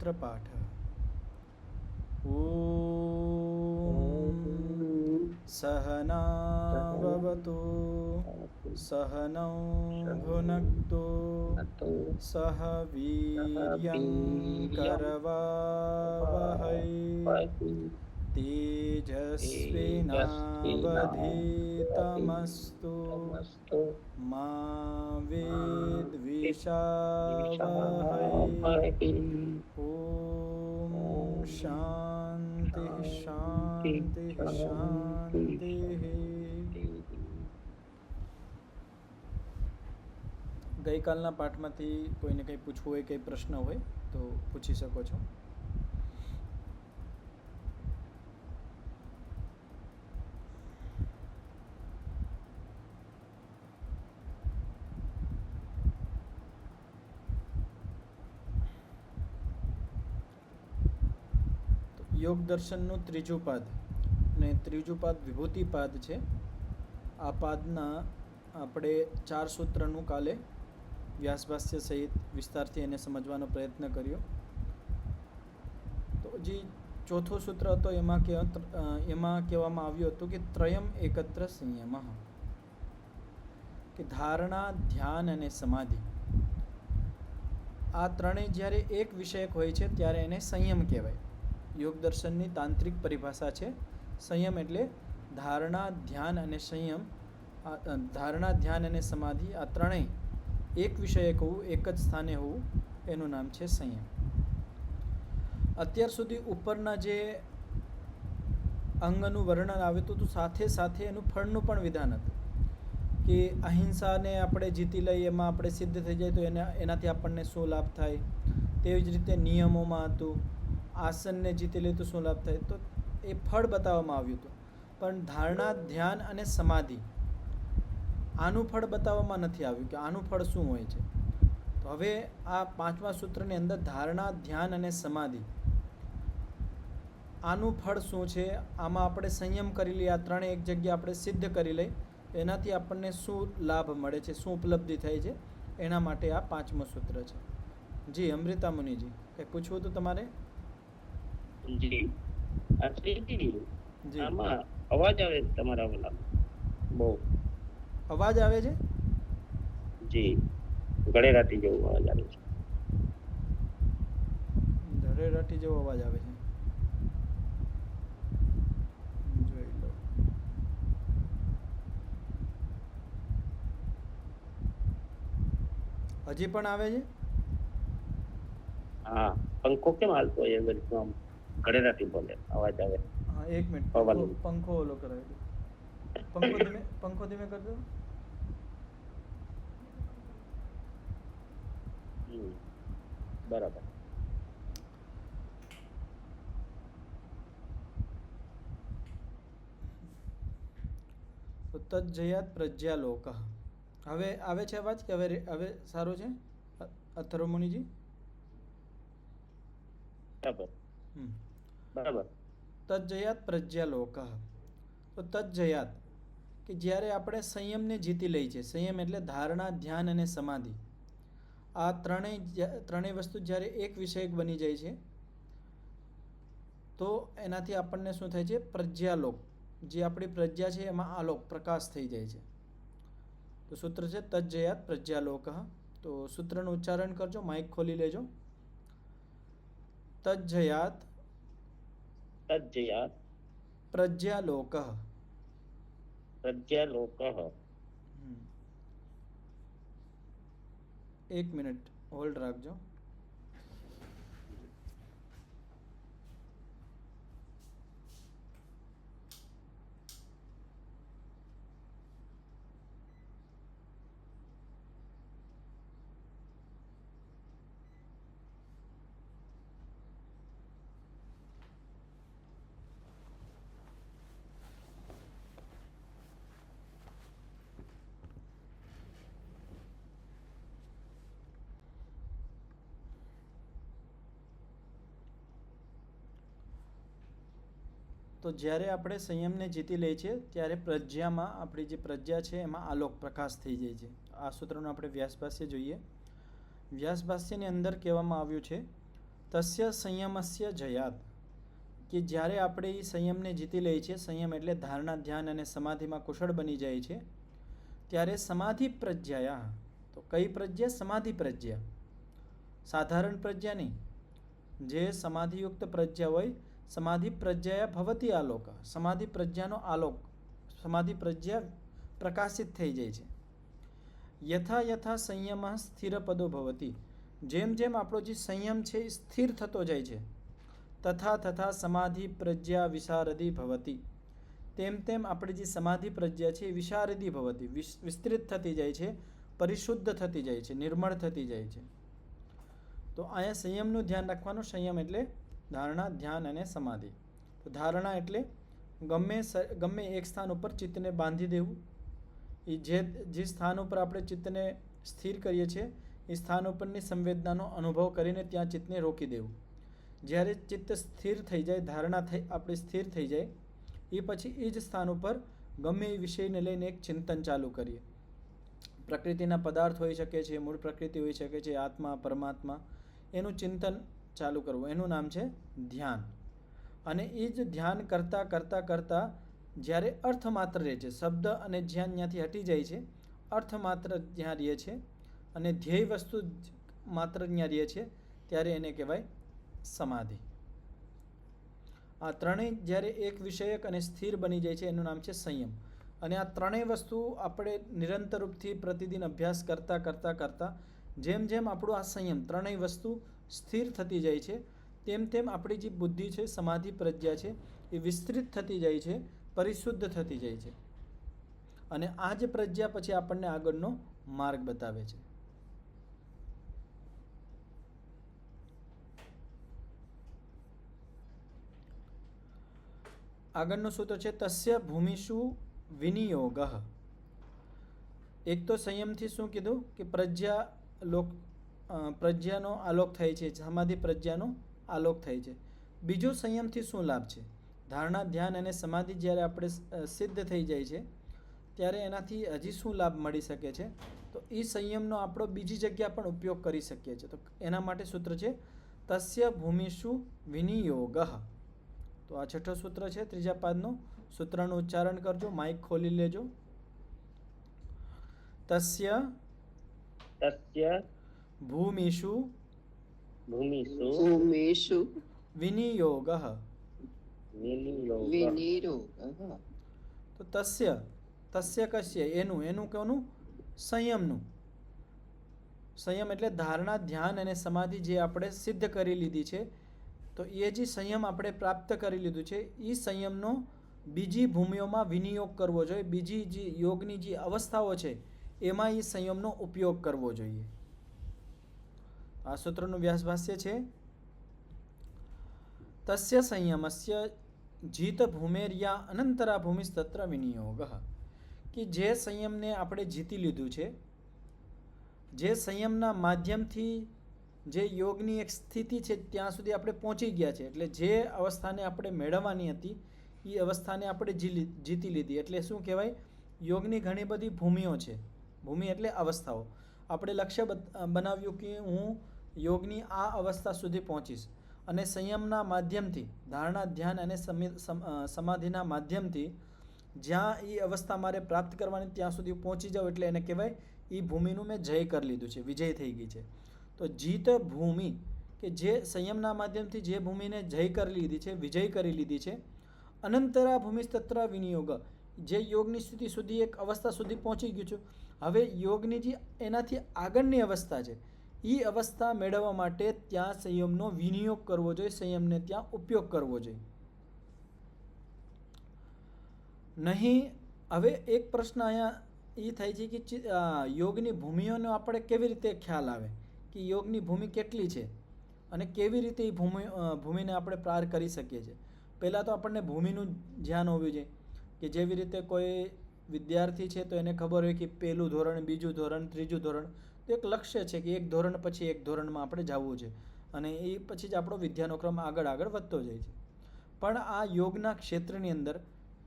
सूत्रपाठः। ॐ सहनाववतु सहनौ भुनक्तु सह वीर्यं करवावहै तेजस्विनावधीतमस्तु मा विद्विषावहै। ॐ शान्तिः शान्तिः शान्तिः। ગઈકાલના પાઠમાંથી કોઈને કંઈ પૂછવું હોય, કંઈ પ્રશ્ન હોય તો પૂછી શકો છો. યોગ દર્શનનું ત્રીજું પાદ અને ત્રીજું પાદ વિભૂતિ પાદ છે. આ પાદના આપણે 4 સૂત્રનું કાલે વ્યાસભાષ્ય સહિત વિસ્તારથી એને સમજવાનો પ્રયત્ન કર્યો. તો જે ચોથું સૂત્ર હતો એમાં કહેવામાં આવ્યું હતું કે ત્રયમ એકત્ર સંયમ, કે ધારણા, ધ્યાન અને સમાધિ આ ત્રણેય જ્યારે એક વિષયક હોય છે ત્યારે એને સંયમ કહેવાય. યોગ દર્શનની તાંત્રિક પરિભાષા છે. સંયમ એટલે ધારણા, ધ્યાન અને સંયમ. ધારણા, ધ્યાન અને સમાધિ આ ત્રણેય એક વિષયક હોવું, એક જ સ્થાને હોવું, એનું નામ છે સંયમ. અત્યાર સુધી ઉપરના જે અંગનું વર્ણન આવ્યું હતું, તો સાથે સાથે એનું ફળનું પણ વિધાન હતું કે અહિંસાને આપણે જીતી લઈએ, એમાં આપણે સિદ્ધ થઈ જાય તો એનાથી આપણને શું લાભ થાય. તેવી જ રીતે નિયમોમાં હતું, આસનને જીતી લે તો શું લાભ થાય. તો એ ફળ બતાવવામાં આવ્યું હતું, પણ ધારણા, ધ્યાન અને સમાધિ આનું ફળ બતાવવામાં નથી આવ્યું કે આનું ફળ શું હોય છે. તો હવે આ 5મા સૂત્રની અંદર ધારણા, ધ્યાન અને સમાધિ આનું ફળ શું છે, આમાં આપણે સંયમ કરી લઈએ, આ ત્રણે એક જગ્યાએ આપણે સિદ્ધ કરી લઈએ, એનાથી આપણને શું લાભ મળે છે, શું ઉપલબ્ધિ થાય છે, એના માટે આ 5મું સૂત્ર છે. જી અમૃતા મુનિજી, કંઈ પૂછવું હતું તમારે? જી આમાં અવાજ આવે છે તમારા ઓલા બહુ અવાજ આવે છે. જી ગળેરાટી જેવો અવાજ આવે છે. ગળેરાટી જેવો અવાજ આવે છે. જોઈ લો. હજી પણ આવે છે? હા, પંખો કેમ હાલતો હોય અગર આમ ગળેરાટી બોલે અવાજ આવે. હા, એક મિનિટ, પંખો ઓલો કરાવી દો. પંખો ધીમે કરી દો. બરાબર. તો તજ્જયાત પ્રજ્યાલોક. હવે આવે છે અવાજ કે હવે સારું છે અથર્વ મુનિજી? બરાબર બરાબર. તજ્જયાત પ્રજ્યાલોક. તો તજ્જયાત કે જ્યારે આપણે સંયમને જીતી લઈએ છીએ, સંયમ એટલે ધારણા, ધ્યાન અને સમાધિ આ ત્રણેય વસ્તુ જ્યારે એક વિષયક બની જાય છે તો એનાથી આપણને શું થાય છે? પ્રજ્યાલોક. જે આપણી પ્રજ્ઞા છે એમાં આલોક, પ્રકાશ થઈ જાય છે. તો સૂત્ર છે તજ્જયાત પ્રજ્યાલોક. તો સૂત્રનું ઉચ્ચારણ કરજો, માઇક ખોલી લેજો. તજ્જયાત પ્રજ્યાલોક. એક મિનિટ હોલ્ડ રાખજો. તો જ્યારે આપણે સંયમને જીતી લઈએ છીએ ત્યારે પ્રજ્ઞામાં, આપણી જે પ્રજ્ઞા છે એમાં આલોક, પ્રકાશ થઈ જાય છે. આ સૂત્રનું આપણે વ્યાસભાષ્ય જોઈએ. વ્યાસભાષ્યની અંદર કહેવામાં આવ્યું છે તસ્ય સંયમસ્ય જયાત, કે જ્યારે આપણે એ સંયમને જીતી લઈએ છીએ, સંયમ એટલે ધારણા, ધ્યાન અને સમાધિમાં કુશળ બની જાય છે, ત્યારે સમાધિ પ્રજ્ઞાયા, તો કઈ પ્રજ્ઞા? સમાધિ પ્રજ્ઞા, સાધારણ પ્રજ્ઞા નહીં. જે સમાધિયુક્ત પ્રજ્ઞા હોય, સમાધિ પ્રજ્ઞાયા ભવતી આલોક, સમાધિ પ્રજ્ઞાનો આલોક, સમાધિ પ્રજ્ઞા પ્રકાશિત થઈ જાય છે. યથા યથા સંયમ સ્થિર પદો ભવતી, જેમ જેમ આપણો જે સંયમ છે એ સ્થિર થતો જાય છે, તથા તથા સમાધિ પ્રજ્ઞા વિશારદી ભવતી, તેમ તેમ આપણી જે સમાધિ પ્રજ્ઞા છે એ વિશારદી ભવતી, વિસ્તૃત થતી જાય છે, પરિશુદ્ધ થતી જાય છે, નિર્મળ થતી જાય છે. તો અહીંયા સંયમનું ધ્યાન રાખવાનું. સંયમ એટલે ધારણા, ધ્યાન અને સમાધિ. તો ધારણા એટલે ગમે એક સ્થાન ઉપર ચિત્તને બાંધી દેવું. એ જે સ્થાન ઉપર આપણે ચિત્તને સ્થિર કરીએ છીએ એ સ્થાન ઉપરની સંવેદનાનો અનુભવ કરીને ત્યાં ચિત્તને રોકી દેવું. જ્યારે ચિત્ત સ્થિર થઈ જાય, ધારણા આપણી સ્થિર થઈ જાય, એ પછી એ જ સ્થાન ઉપર ગમે એ વિષયને લઈને એક ચિંતન ચાલુ કરીએ. પ્રકૃતિના પદાર્થ હોઈ શકે છે, મૂળ પ્રકૃતિ હોઈ શકે છે, આત્મા, પરમાત્મા, એનું ચિંતન ચાલુ કરવું, એનું નામ છે ધ્યાન. અને એ જ ધ્યાન કરતાં કરતાં કરતાં જ્યારે અર્થ માત્ર રહે છે, શબ્દ અને જ્યાં ત્યાંથી હટી જાય છે, અર્થ માત્ર જ્યાં રહે છે અને ધ્યેય વસ્તુ માત્ર ત્યાં રહે છે, ત્યારે એને કહેવાય સમાધિ. આ ત્રણેય જ્યારે એક વિષયક અને સ્થિર બની જાય છે એનું નામ છે સંયમ. અને આ ત્રણેય વસ્તુ આપણે નિરંતર રૂપથી પ્રતિદિન અભ્યાસ કરતાં કરતાં કરતાં જેમ જેમ આપણું આ સંયમ ત્રણેય વસ્તુ સ્થિર થતી જાય છે, તેમ તેમ આપણી જે બુદ્ધિ છે, સમાધિ પ્રજ્ઞા છે, એ વિસ્તૃત થતી જાય છે, પરિશુદ્ધ થતી જાય છે. અને આ જ પ્રજ્ઞા પછી આપણને આગળનો માર્ગ બતાવે છે. આગળનું સૂત્ર છે તસ્ય ભૂમિષુ વિનિયોગ. એક તો સંયમથી શું કીધું કે પ્રજ્ઞાનો આલોક થાય છે, સમાધિ પ્રજ્ઞાનો આલોક થાય છે. બીજો સંયમથી શું લાભ છે? ધારણા, ધ્યાન અને સમાધિ જ્યારે આપણે સિદ્ધ થઈ જાય છે ત્યારે એનાથી હજી શું લાભ મળી શકે છે? તો એ સંયમનો આપણો બીજી જગ્યા પણ ઉપયોગ કરી શકીએ છીએ. તો એના માટે સૂત્ર છે તસ્ય ભૂમિષુ વિનિયોગ. તો આ છઠ્ઠો સૂત્ર છે ત્રીજા પાદનું. સૂત્રનું ઉચ્ચારણ કરજો, માઇક ખોલી લેજો. તસ્ય ભૂમિષુ વિનિયોગ. તો તસ્ય કસ્ય, એનું કોનું? સંયમનું. સંયમ એટલે ધારણા, ધ્યાન અને સમાધિ જે આપણે સિદ્ધ કરી લીધી છે, તો એ જે સંયમ આપણે પ્રાપ્ત કરી લીધું છે એ સંયમનો બીજી ભૂમિઓમાં વિનિયોગ કરવો જોઈએ. બીજી જે યોગની જે અવસ્થાઓ છે એમાં એ સંયમનો ઉપયોગ કરવો જોઈએ. આ સૂત્રનું વ્યાસભાષ્ય છે તસ્ય સંયમસ્ય જીત ભૂમેર્યા અનંતરા ભૂમિસ્તત્ર વિનિયોગ. કે જે સંયમને આપણે જીતી લીધું છે, જે સંયમના માધ્યમથી જે યોગની એક સ્થિતિ છે ત્યાં સુધી આપણે પહોંચી ગયા છે, એટલે જે અવસ્થાને આપણે મેળવવાની હતી એ અવસ્થાને આપણે જીતી લીધી. એટલે શું કહેવાય? યોગની ઘણી બધી ભૂમિઓ છે. ભૂમિ એટલે અવસ્થાઓ. આપણે લક્ષ્ય બનાવ્યું કે હું યોગની આ અવસ્થા સુધી પહોંચીશ, અને સંયમના માધ્યમથી, ધારણા, ધ્યાન અને સમાધિના માધ્યમથી જ્યાં એ અવસ્થા મારે પ્રાપ્ત કરવાની ત્યાં સુધી પહોંચી જાઉં, એટલે એને કહેવાય એ ભૂમિનું મેં જય કરી લીધું છે, વિજય થઈ ગઈ છે. તો જીત ભૂમિ, કે જે સંયમના માધ્યમથી જે ભૂમિને જય કરી લીધી છે, વિજય કરી લીધી છે. અનંતરા ભૂમિસ્તત્ર વિનિયોગ, જે યોગની સ્થિતિ સુધી એક અવસ્થા સુધી પહોંચી ગયું છું. હવે યોગની જે એનાથી આગળની અવસ્થા છે એ અવસ્થા મેળવવા માટે ત્યાં સંયમનો વિનિયોગ કરવો જોઈએ, સંયમને ત્યાં ઉપયોગ કરવો જોઈએ. નહીં. હવે એક પ્રશ્ન અહીંયા એ થાય છે કે યોગની ભૂમિઓનો આપણે કેવી રીતે ખ્યાલ આવે કે યોગની ભૂમિ કેટલી છે અને કેવી રીતે એ ભૂમિને આપણે પાર કરી શકીએ છીએ? પહેલાં તો આપણને ભૂમિનું ધ્યાન હોવું જોઈએ કે જેવી રીતે કોઈ વિદ્યાર્થી છે તો એને ખબર હોય કે પહેલું ધોરણ, બીજું ધોરણ, ત્રીજું ધોરણ, તો એક લક્ષ્ય છે કે એક ધોરણ પછી એક ધોરણમાં આપણે જવું છે અને એ પછી જ આપણો વિદ્યાનો ક્રમ આગળ વધતો જાય છે. પણ આ યોગના ક્ષેત્રની અંદર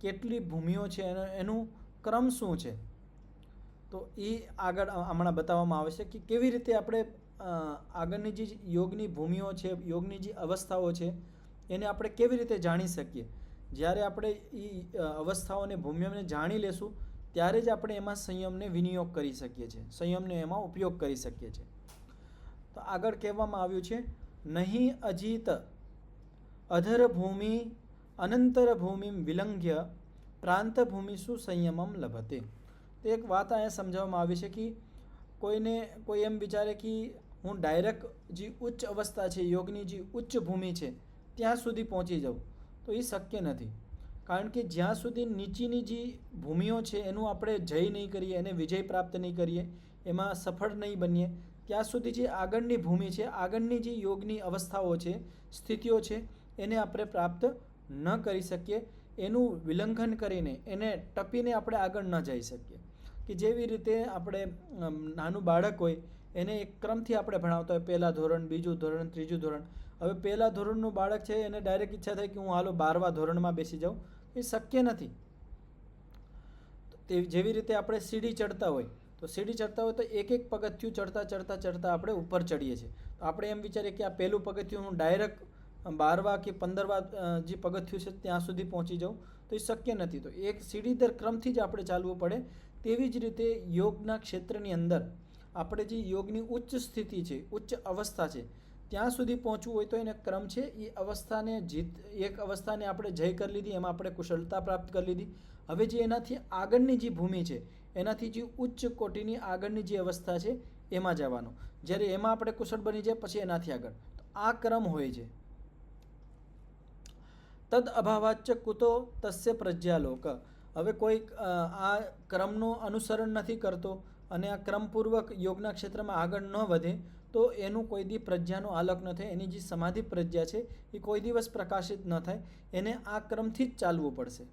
કેટલી ભૂમિઓ છે, એનું ક્રમ શું છે, તો એ આગળ હમણાં બતાવવામાં આવે છે કે કેવી રીતે આપણે આગળની જે યોગની ભૂમિઓ છે, યોગની જે અવસ્થાઓ છે, એને આપણે કેવી રીતે જાણી શકીએ? જ્યારે આપણે એ અવસ્થાઓને, ભૂમિઓને જાણી લેશું ત્યારે જ આપણે એમાં સંયમને વિનિયોગ કરી શકીએ છીએ, સંયમને એમાં ઉપયોગ કરી શકીએ છીએ. તો આગળ કહેવામાં આવ્યું છે, નહીં અજીત અધર ભૂમિ અનંતર ભૂમિ વિલંઘ્ય પ્રાંત ભૂમિસુ સંયમમ લભતે. તો એક વાત અહીંયા સમજાવવામાં આવી છે કે કોઈ એમ વિચારે કે હું ડાયરેક્ટ જે ઉચ્ચ અવસ્થા છે, યોગની જે ઉચ્ચ ભૂમિ છે ત્યાં સુધી પહોંચી જાઉં, તો એ શક્ય નથી. કારણ કે જ્યાં સુધી નીચેની જે ભૂમિઓ છે એનું આપણે જય નહીં કરીએ, એને વિજય પ્રાપ્ત નહીં કરીએ, એમાં સફળ નહીં બનીએ, ત્યાં સુધી જે આગળની ભૂમિ છે, આગળની જે યોગની અવસ્થાઓ છે, સ્થિતિઓ છે, એને આપણે પ્રાપ્ત ન કરી શકીએ. એનું વિલંઘન કરીને, એને ટપીને આપણે આગળ ન જઈ શકીએ. કે જેવી રીતે આપણે નાનું બાળક હોય એને એક ક્રમથી આપણે ભણાવતા હોય, પહેલાં ધોરણ, બીજું ધોરણ, ત્રીજું ધોરણ. હવે પહેલાં ધોરણનું બાળક છે એને ડાયરેક્ટ ઈચ્છા થાય કે હું હાલો 12મા ધોરણમાં બેસી જાઉં, એ શક્ય નથી. તે જેવી રીતે આપણે સીડી ચડતા હોય, તો સીડી ચડતા હોય તો એક એક પગથિયું ચડતા આપણે ઉપર ચડીએ છીએ. તો આપણે એમ વિચારીએ કે આ પહેલું પગથિયું હું ડાયરેક્ટ 12મા કે 15મા જે પગથિયું છે ત્યાં સુધી પહોંચી જાઉં, તો એ શક્ય નથી. તો એક સીડીદર ક્રમથી જ આપણે ચાલવું પડે. તેવી જ રીતે યોગના ક્ષેત્રની અંદર આપણે જે યોગની ઉચ્ચ સ્થિતિ છે, ઉચ્ચ અવસ્થા છે, ત્યાં સુધી પહોંચવું હોય તો એને ક્રમ છે. એ અવસ્થાને એક અવસ્થાને આપણે જય કરી લીધી, એમાં આપણે કુશળતા પ્રાપ્ત કરી લીધી. હવે જે એનાથી આગળની જે ભૂમિ છે, એનાથી જે ઉચ્ચ કોટીની આગળની જે અવસ્થા છે એમાં જવાનું. જ્યારે એમાં આપણે કુશળ બની જાય પછી એનાથી આગળ. તો આ ક્રમ હોય છે. તદ અભાવાચ્ચ કુતો તસ્ય પ્રજ્ઞાલોક. હવે કોઈ આ ક્રમનું અનુસરણ નથી કરતો અને આ ક્રમપૂર્વક યોગના ક્ષેત્રમાં આગળ ન વધે તો એનું કોઈ દી પ્રજ્ઞાનો આલોક ન થાય. એની જે સમાધિ પ્રજ્ઞા છે એ કોઈ દિવસ પ્રકાશિત ન થાય. એને આ ક્રમથી જ ચાલવું પડશે.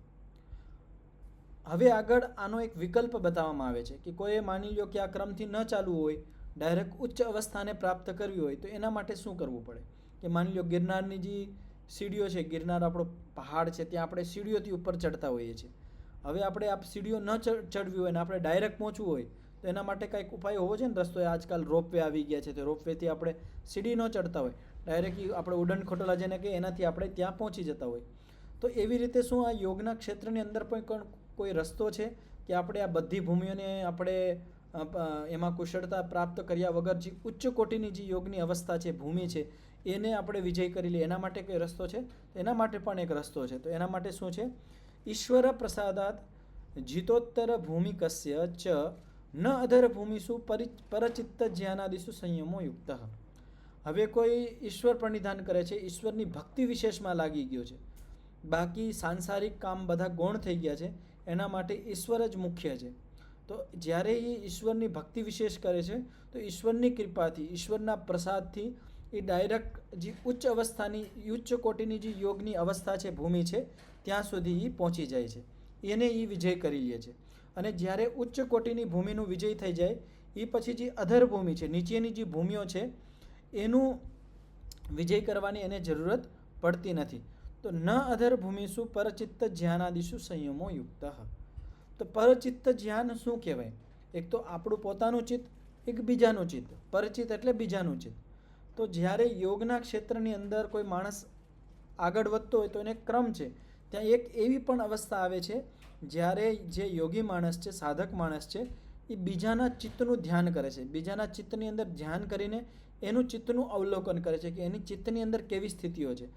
હવે આગળ આનો એક વિકલ્પ બતાવવામાં આવે છે કે કોઈએ માની લો કે આ ક્રમથી ન ચાલવું હોય, ડાયરેક્ટ ઉચ્ચ અવસ્થાને પ્રાપ્ત કરવી હોય, તો એના માટે શું કરવું પડે? કે માની લો ગિરનારની જે સીડીઓ છે, ગિરનાર આપણો પહાડ છે, ત્યાં આપણે સીડીઓથી ઉપર ચડતા હોઈએ છીએ. હવે આપણે આ સીડીઓ ન ચડવી હોય ને આપણે ડાયરેક્ટ પહોંચવું હોય તો એના માટે કંઈક ઉપાય હોવો છે ને, રસ્તો. આજકાલ રોપવે આવી ગયા છે, તો રોપવેથી આપણે સીડી ન ચડતા હોય, ડાયરેક્ટ આપણે ઉડન ખટોલા જેને કે એનાથી આપણે ત્યાં પહોંચી જતા હોય. તો એવી રીતે શું આ યોગના ક્ષેત્રની અંદર પણ કોઈ રસ્તો છે કે આપણે આ બધી ભૂમિઓને આપણે એમાં કુશળતા પ્રાપ્ત કર્યા વગર જે ઉચ્ચ કોટીની જે યોગની અવસ્થા છે, ભૂમિ છે, એને આપણે વિજય કરી લઈએ, એના માટે કોઈ રસ્તો છે? એના માટે પણ એક રસ્તો છે. તો એના માટે શું છે? ઈશ્વર પ્રસાદાત જીતોત્તર ભૂમિકસ્ય ચ ન અધર ભૂમિસુ પરચિત્ત જ્ઞાનાદિસુ સંયમો યુક્ત. હવે કોઈ ઈશ્વર પ્રણિધાન કરે છે, ઈશ્વરની ભક્તિ વિશેષમાં લાગી ગયો છે, બાકી સાંસારિક કામ બધા ગૌણ થઈ ગયા છે, એના માટે ઈશ્વર જ મુખ્ય છે. તો જ્યારે એ ઈશ્વરની ભક્તિ વિશેષ કરે છે તો ઈશ્વરની કૃપાથી, ઈશ્વરના પ્રસાદથી એ ડાયરેક્ટ જે ઉચ્ચ અવસ્થાની, ઉચ્ચ કોટીની જે યોગની અવસ્થા છે, ભૂમિ છે, ત્યાં સુધી એ પહોંચી જાય છે. એને એ વિજય કરી લે છે. અને જ્યારે ઉચ્ચ કોટીની ભૂમિનું વિજય થઈ જાય એ પછી જે અધર ભૂમિ છે, નીચેની જે ભૂમિઓ છે, એનું વિજય કરવાની એને જરૂરત પડતી નથી. તો ન અધર ભૂમિસુ પરચિત્ત જ્ઞાનાદિસુ સંયમો યુક્ત. તો પરચિત્ત જ્ઞાન શું કહેવાય? એક તો આપણું પોતાનું ચિત્ત, એક બીજાનું ચિત્ત. પરચિત્ત એટલે બીજાનું ચિત્ત. તો જ્યારે યોગના ક્ષેત્રની અંદર કોઈ માણસ આગળ વધતો હોય તો એને ક્રમ છે. ત્યાં એક એવી પણ અવસ્થા આવે છે જ્યારે જે યોગી માણસ છે, સાધક માણસ છે, એ બીજાના ચિત્તનું ધ્યાન કરે છે. બીજાના ચિત્તની અંદર ધ્યાન કરીને એનું ચિત્તનું અવલોકન કરે છે કે એની ચિત્તની અંદર કેવી સ્થિતિઓ છે.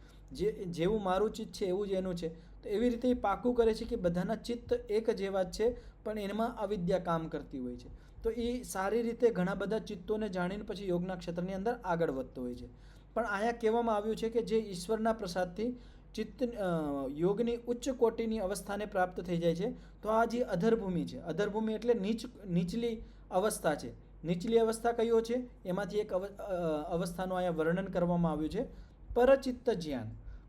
જેવું મારું ચિત્ત છે એવું જ એનું છે. તો એવી રીતે એ પાકું કરે છે કે બધાના ચિત્ત એક જેવા જ છે, પણ એમાં અવિદ્યા કામ કરતી હોય છે. તો એ સારી રીતે ઘણા બધા ચિત્તોને જાણીને પછી યોગના ક્ષેત્રની અંદર આગળ વધતો હોય છે. પણ અહીંયા કહેવામાં આવ્યું છે કે જે ઈશ્વરના પ્રસાદથી ચિત્ત યોગની ઉચ્ચ કોટીની અવસ્થાને પ્રાપ્ત થઈ જાય છે, તો આ જે અધરભૂમિ છે, અધરભૂમિ એટલે નીચલી અવસ્થા છે. નીચલી અવસ્થા કયો છે? એમાંથી એક અવસ્થાનું અહીંયા વર્ણન કરવામાં આવ્યું છે, પરચિત્ત જ્ઞાન.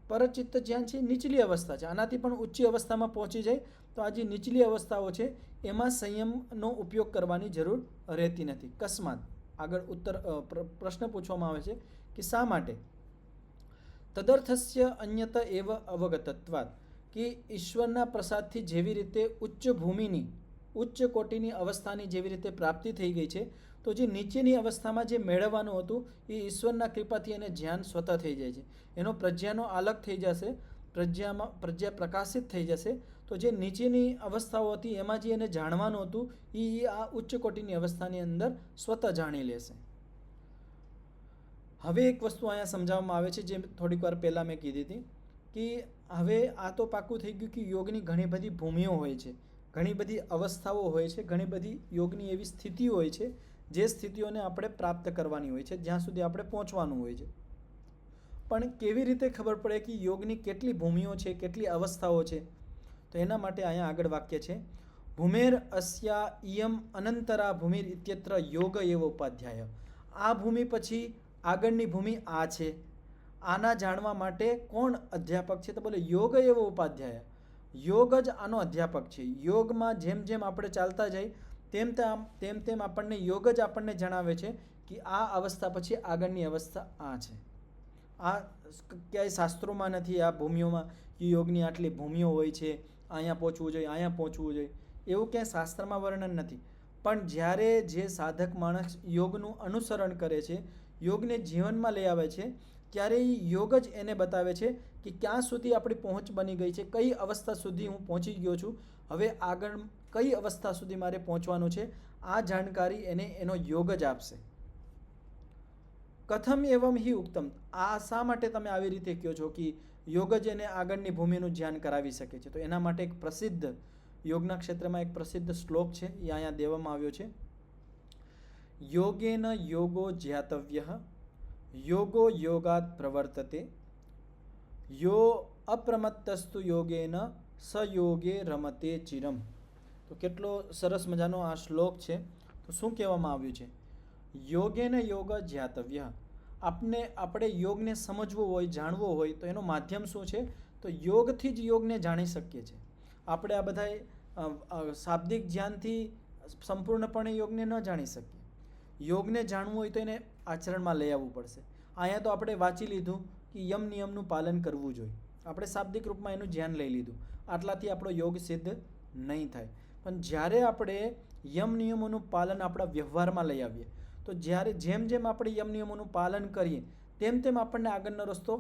પરચિત્ત જ્ઞાન છે નીચલી અવસ્થા છે. આનાથી પણ ઊંચી અવસ્થામાં પહોંચી જાય તો આ જે નીચલી અવસ્થાઓ છે એમાં સંયમનો ઉપયોગ કરવાની જરૂર રહેતી નથી. કસ્માત આગળ પ્રશ્ન પૂછવામાં આવે છે કે શા માટે? તદર્થસ્ય અન્યત એવ અવગતત્વાત. કે ઈશ્વરના પ્રસાદથી જેવી રીતે ઉચ્ચ ભૂમિની, ઉચ્ચ કોટીની અવસ્થાની જેવી રીતે પ્રાપ્તિ થઈ ગઈ છે, તો તો જે નીચેની અવસ્થામાં જે મેળવવાનું હતું એ ઈશ્વરના કૃપાથી એને જ્ઞાન સ્વતઃ થઈ જાય છે, એનો પ્રજ્ઞાનો આલક થઈ જશે, પ્રજ્ઞા પ્રકાશિત થઈ જશે. તો જે નીચેની અવસ્થાઓ હતી એમાં જે એને જાણવાનું હતું એ આ ઉચ્ચ કોટીની અવસ્થાની અંદર સ્વતઃ જાણી લેશે. હવે એક વસ્તુ અહીંયા સમજાવવામાં આવે છે જે થોડીક વાર પહેલાં મેં કીધી હતી કે હવે આ તો પાક્કું થઈ ગયું કે યોગની ઘણી બધી ભૂમિઓ હોય છે, ઘણી બધી અવસ્થાઓ હોય છે, ઘણી બધી યોગની એવી સ્થિતિઓ હોય છે જે સ્થિતિઓને આપણે પ્રાપ્ત કરવાની હોય છે, જ્યાં સુધી આપણે પહોંચવાનું હોય છે. પણ કેવી રીતે ખબર પડે કે યોગની કેટલી ભૂમિઓ છે, કેટલી અવસ્થાઓ છે? તો એના માટે અહીંયા આગળ વાક્ય છે, ભૂમેર અસ્યા ઇયમ અનંતરા ભૂમિર ઇત્યત્ર યોગ એવ ઉપાધ્યાય. આ ભૂમિ પછી આગળની ભૂમિ આ છે, આના જાણવા માટે કોણ અધ્યાપક છે? તો બોલે યોગ એવો ઉપાધ્યાય. યોગ જ આનો અધ્યાપક છે. યોગમાં જેમ જેમ આપણે ચાલતા જઈએ તેમ તેમ આપણને યોગ જ આપણને જણાવે છે કે આ અવસ્થા પછી આગળની અવસ્થા આ છે. આ ક્યાંય શાસ્ત્રોમાં નથી આ ભૂમિઓમાં કે યોગની આટલી ભૂમિઓ હોય છે, અહીંયા પહોંચવું જોઈએ, અહીંયા પહોંચવું જોઈએ, એવું ક્યાંય શાસ્ત્રમાં વર્ણન નથી. પણ જ્યારે જે સાધક માણસ યોગનું અનુસરણ કરે છે, યોગને જીવનમાં લઈ આવે છે, ત્યારે એ યોગ જ એને બતાવે છે કે ક્યાં સુધી આપણી પહોંચ બની ગઈ છે, કઈ અવસ્થા સુધી હું પહોંચી ગયો છું, હવે આગળ કઈ અવસ્થા સુધી મારે પહોંચવાનું છે. આ જાણકારી એને એનો યોગ જ આપશે. કથમ એવમ હિ ઉક્તમ. આ શા માટે તમે આવી રીતે કહો છો કે યોગ જ એને આગળની ભૂમિનું ધ્યાન કરાવી શકે છે? તો એના માટે એક પ્રસિદ્ધ યોગના ક્ષેત્રમાં એક પ્રસિદ્ધ શ્લોક છે, એ અહીંયા દેવામાં આવ્યો છે. યોગેન યોગો જ્ઞાતવ્યઃ યોગો યોગાત પ્રવર્તતે યો અપ્રમત્તસ્તુ યોગેન સયોગે રમતે ચિરમ. તો કેટલો સરસ મજાનો આ શ્લોક છે. તો શું કહેવામાં આવ્યું છે? યોગેન યોગ જ્ઞાતવ્ય. આપણે યોગને સમજવું હોય, જાણવું હોય તો એનું માધ્યમ શું છે? તો યોગથી જ યોગને જાણી શકીએ છીએ. આપણે આ બધા શાબ્દિક જ્ઞાનથી સંપૂર્ણપણે યોગને ન જાણી શકીએ. યોગને જાણવું હોય તો એને આચરણમાં લઈ આવવું પડશે. અહીંયા તો આપણે વાંચી લીધું કે યમ નિયમનું પાલન કરવું જોઈએ, આપણે શાબ્દિક રૂપમાં એનું ધ્યાન લઈ લીધું, આટલાથી આપણો યોગ સિદ્ધ નહીં થાય. પણ જ્યારે આપણે યમ નિયમોનું પાલન આપણા વ્યવહારમાં લઈ આવીએ તો જ્યારે જેમ જેમ આપણે યમ નિયમોનું પાલન કરીએ તેમ તેમ આપણને આગળનો રસ્તો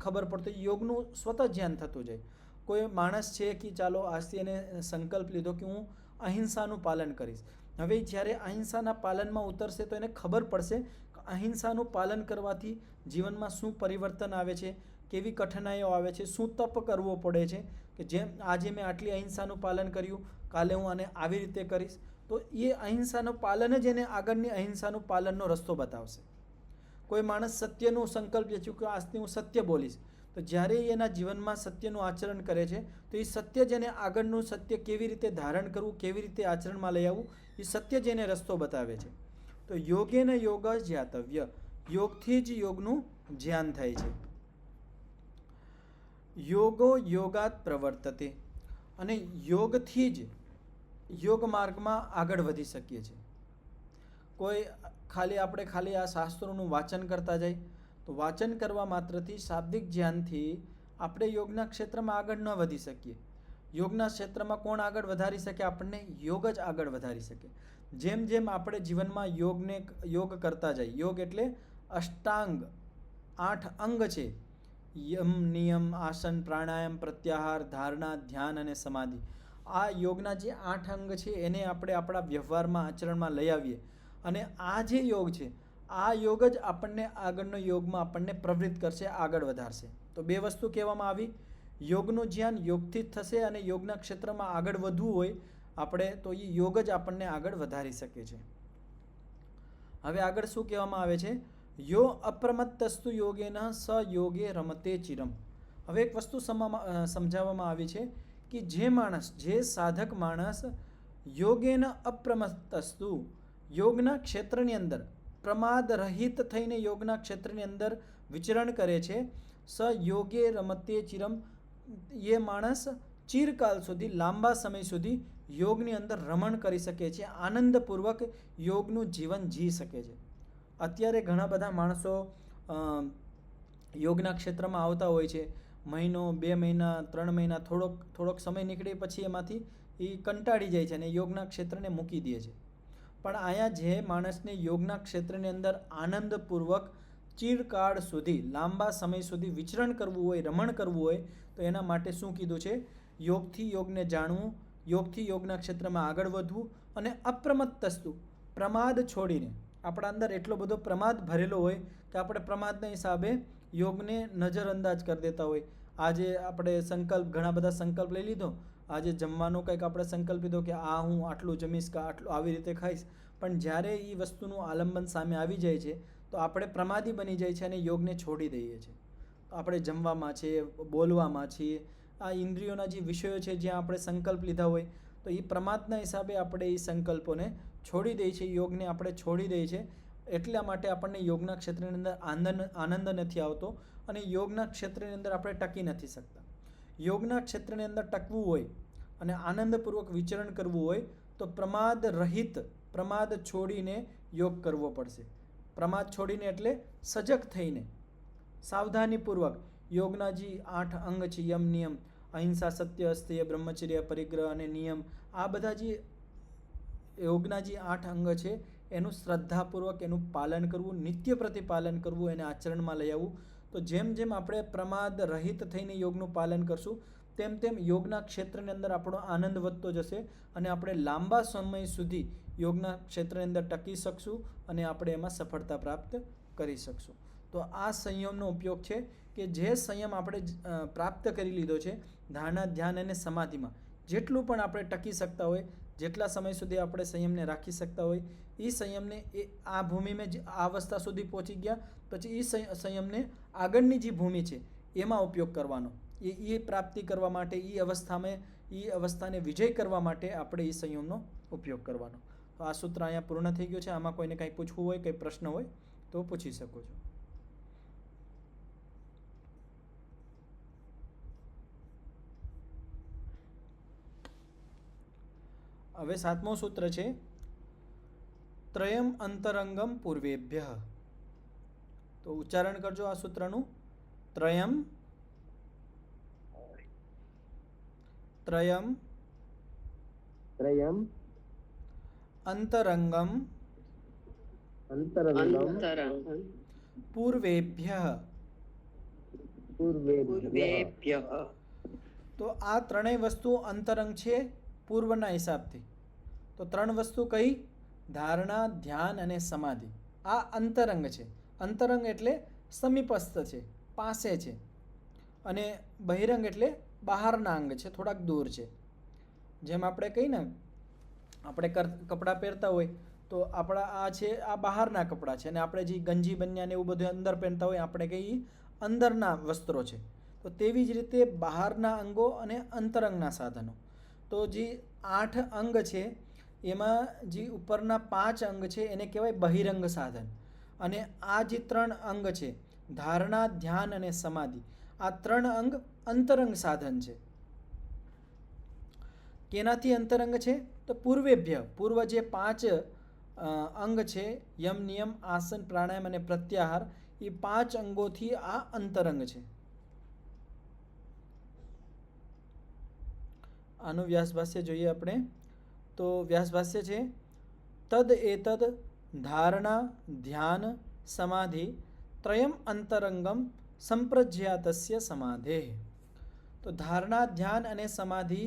ખબર પડતો, યોગનું સ્વતઃ ધ્યાન થતું જાય. કોઈ માણસ છે કે ચાલો આજથી એને સંકલ્પ લીધો કે હું અહિંસાનું પાલન કરીશ. હવે જ્યારે અહિંસાના પાલનમાં ઉતરશે તો એને ખબર પડશે કે અહિંસાનું પાલન કરવાથી જીવનમાં શું પરિવર્તન આવે છે, કેવી કઠિનાઈઓ આવે છે, શું તપ કરવો પડે છે, કે જેમ આજે મેં આટલી અહિંસાનું પાલન કર્યું, કાલે હું આને આવી રીતે કરીશ. તો એ અહિંસાનું પાલન જ એને આગળની અહિંસાનું પાલનનો રસ્તો બતાવશે. કોઈ માણસ સત્યનું સંકલ્પ લે છે કે આજથી હું સત્ય બોલીશ, તો જ્યારે એ એના જીવનમાં સત્યનું આચરણ કરે છે તો એ સત્ય જ એને આગળનું સત્ય કેવી રીતે ધારણ કરવું, કેવી રીતે આચરણમાં લઈ આવવું, એ સત્ય જ એને રસ્તો બતાવે છે. તો યોગેન યોગ જ્ઞાતવ્ય. યોગથી જ યોગનું જ્ઞાન થાય છે. યોગો યોગાત પ્રવર્તતે. અને યોગથી જ યોગ માર્ગમાં આગળ વધી શકીએ છીએ. કોઈ ખાલી આ શાસ્ત્રોનું વાંચન કરતા જાય તો વાંચન કરવા માત્રથી શાબ્દિક જ્ઞાનથી આપણે યોગના ક્ષેત્રમાં આગળ ન વધી શકીએ. યોગના ક્ષેત્રમાં કોણ આગળ વધારી શકે? આપણને યોગ જ આગળ વધારી શકે. જેમ જેમ આપણે જીવનમાં યોગ કરતા જાય, યોગ એટલે અષ્ટાંગ 8 અંગ છે, યમ નિયમ આસન પ્રાણાયામ પ્રત્યાહાર ધારણા ધ્યાન અને સમાધિ. આ યોગના જે 8 અંગ છે એને આપણે આપણા વ્યવહારમાં આચરણમાં લઈ આવીએ અને આ જે યોગ છે આ યોગ જ આપણને આગળનો યોગમાં આપણને પ્રવૃત્ત કરશે, આગળ વધારશે. તો બે વસ્તુ કહેવામાં આવી, યોગનું જ્ઞાન યોગથી જ થશે અને યોગના ક્ષેત્રમાં આગળ વધવું હોય આપણે તો એ યોગ જ આપણને આગળ વધારી શકે છે. હવે આગળ શું કહેવામાં આવે છે? યો અપ્રમત્તસ્તુ યોગેન સ યોગે રમતે ચિરમ. હવે એક વસ્તુ સમજાવવામાં આવી છે કે જે સાધક માણસ યોગેન અપ્રમત્તસ્તુ યોગના ક્ષેત્રની અંદર પ્રમાદ રહિત થઈને યોગના ક્ષેત્રની અંદર વિચરણ કરે છે, સ યોગે રમતે ચિરમ. એ માણસ ચિરકાલ સુધી, લાંબા સમય સુધી યોગની અંદર રમણ કરી શકે છે, આનંદપૂર્વક યોગનું જીવન જી શકે છે. અત્યારે ઘણા બધા માણસો યોગના ક્ષેત્રમાં આવતા હોય છે, મહિનો 2 મહિના 3 મહિના થોડોક સમય નીકળે પછી એમાંથી એ કંટાળી જાય છે અને યોગના ક્ષેત્રને મૂકી દે છે. પણ અહીંયા જે માણસને યોગના ક્ષેત્રની અંદર આનંદપૂર્વક ચિરકાળ સુધી લાંબા સમય સુધી વિચરણ કરવું હોય, રમણ કરવું હોય, તો એના માટે શું કીધું છે? યોગથી યોગને જાણવું, યોગથી યોગના ક્ષેત્રમાં આગળ વધવું અને અપ્રમત્તસ્તુ, પ્રમાદ છોડીને. આપણા અંદર એટલો બધો પ્રમાદ ભરેલો હોય કે આપણે પ્રમાદના હિસાબે યોગને નજરઅંદાજ કરી દેતા હોય. આજે આપણે ઘણા બધા સંકલ્પ લઈ લીધો. આજે જમવાનો કંઈક આપણે સંકલ્પ લીધો કે આ હું આટલું જમીશ કે આટલું આવી રીતે ખાઈશ, પણ જ્યારે એ વસ્તુનું આલંબન સામે આવી જાય છે તો આપણે પ્રમાદી બની જાય છે અને યોગને છોડી દઈએ છીએ. આપણે જમવામાં છીએ, બોલવામાં છીએ, આ ઇન્દ્રિયોના જે વિષયો છે જ્યાં આપણે સંકલ્પ લીધા હોય તો એ પ્રમાદના હિસાબે આપણે એ સંકલ્પોને છોડી દઈએ છીએ, યોગને આપણે છોડી દઈએ છીએ. એટલા માટે આપણને યોગના ક્ષેત્રની અંદર આનંદ નથી આવતો અને યોગના ક્ષેત્રની અંદર આપણે ટકી નથી શકતા. યોગના ક્ષેત્રની અંદર ટકવું હોય અને આનંદપૂર્વક વિચરણ કરવું હોય તો પ્રમાદ રહિત, પ્રમાદ છોડીને યોગ કરવો પડશે. પ્રમાદ છોડીને એટલે સજગ થઈને સાવધાનીપૂર્વક યોગના જે 8 અંગ છે, યમ નિયમ, અહિંસા, સત્ય, અસ્તેય, બ્રહ્મચર્ય, પરિગ્રહ અને નિયમ, આ બધા જે યોગના જે 8 અંગ છે એનું શ્રદ્ધાપૂર્વક એનું પાલન કરવું, નિત્ય પ્રતિપાલન કરવું, એને આચરણમાં લઈ આવવું. તો જેમ જેમ આપણે પ્રમાદ રહિત થઈને યોગનું પાલન કરશું તેમ તેમ યોગના ક્ષેત્રની અંદર આપણો આનંદ વધતો જશે અને આપણે લાંબા સમય સુધી યોગના ક્ષેત્રની અંદર ટકી શકશું અને આપણે એમાં સફળતા પ્રાપ્ત કરી શકશું. તો આ સંયમનો ઉપયોગ છે કે જે સંયમ આપણે પ્રાપ્ત કરી લીધો છે ધારણા, ધ્યાન અને સમાધિમાં, જેટલું પણ આપણે ટકી શકતા હોય, જેટલા સમય સુધી આપણે સંયમને રાખી શકતા હોય, એ સંયમને આ ભૂમિમાં આ અવસ્થા સુધી પહોંચી ગયા પછી એ સંયમને આગળની જે ભૂમિ છે એમાં ઉપયોગ કરવાનો. એ પ્રાપ્તિ કરવા માટે, એ અવસ્થાને વિજય કરવા માટે આપણે એ સંયમનો ઉપયોગ કરવાનો. તો આ સૂત્ર અહીંયા પૂર્ણ થઈ ગયું છે. આમાં કોઈને કંઈ પૂછવું હોય, કંઈ પ્રશ્ન હોય તો પૂછી શકો છો. હવે 7મું સૂત્ર છે ત્રયમ અંતરંગમ પૂર્વેભ્ય. તો ઉચ્ચારણ કરજો આ સૂત્રનું. ત્રયમ અંતરંગમ પૂર્વેભ્ય. તો આ ત્રણેય વસ્તુ અંતરંગ છે પૂર્વના હિસાબથી. તો 3 વસ્તુ કઈ? ધારણા, ધ્યાન અને સમાધિ. આ અંતરંગ છે. અંતરંગ એટલે સમીપસ્થ છે, પાસે છે, અને બહિરંગ એટલે બહારના અંગ છે, થોડાક દૂર છે. જેમ આપણે કહીએ ને, આપણે કપડાં પહેરતા હોય તો આપણા આ છે, આ બહારના કપડાં છે, અને આપણે જે ગંજી બન્યાને એવું બધું અંદર પહેરતા હોય આપણે કહીએ અંદરના વસ્ત્રો છે. તો તેવી જ રીતે બહારના અંગો અને અંતરંગના સાધનો. તો જે 8 અંગ છે એમાં જે ઉપરના 5 અંગ છે એને કહેવાય બહિરંગ સાધન, અને આ જે 3 અંગ છે ધારણા, ધ્યાન અને સમાધિ, આ 3 અંગ અંતરંગ સાધન છે. કેનાથી અંતરંગ છે? તો પૂર્વેભ્ય, પૂર્વ જે 5 અંગ છે, યમ, નિયમ, આસન, પ્રાણાયામ અને પ્રત્યાહાર, એ 5 અંગોથી આ અંતરંગ છે. આનું વ્યાસભાષ્ય જોઈએ આપણે. તો વ્યાસભાષ્ય છે તદ એતદ ધારણા, ધ્યાન, સમાધિ ત્રયમ અંતરંગમ સંપ્રજ્ઞાતસ્ય સમાધે. તો ધારણા, ધ્યાન અને સમાધિ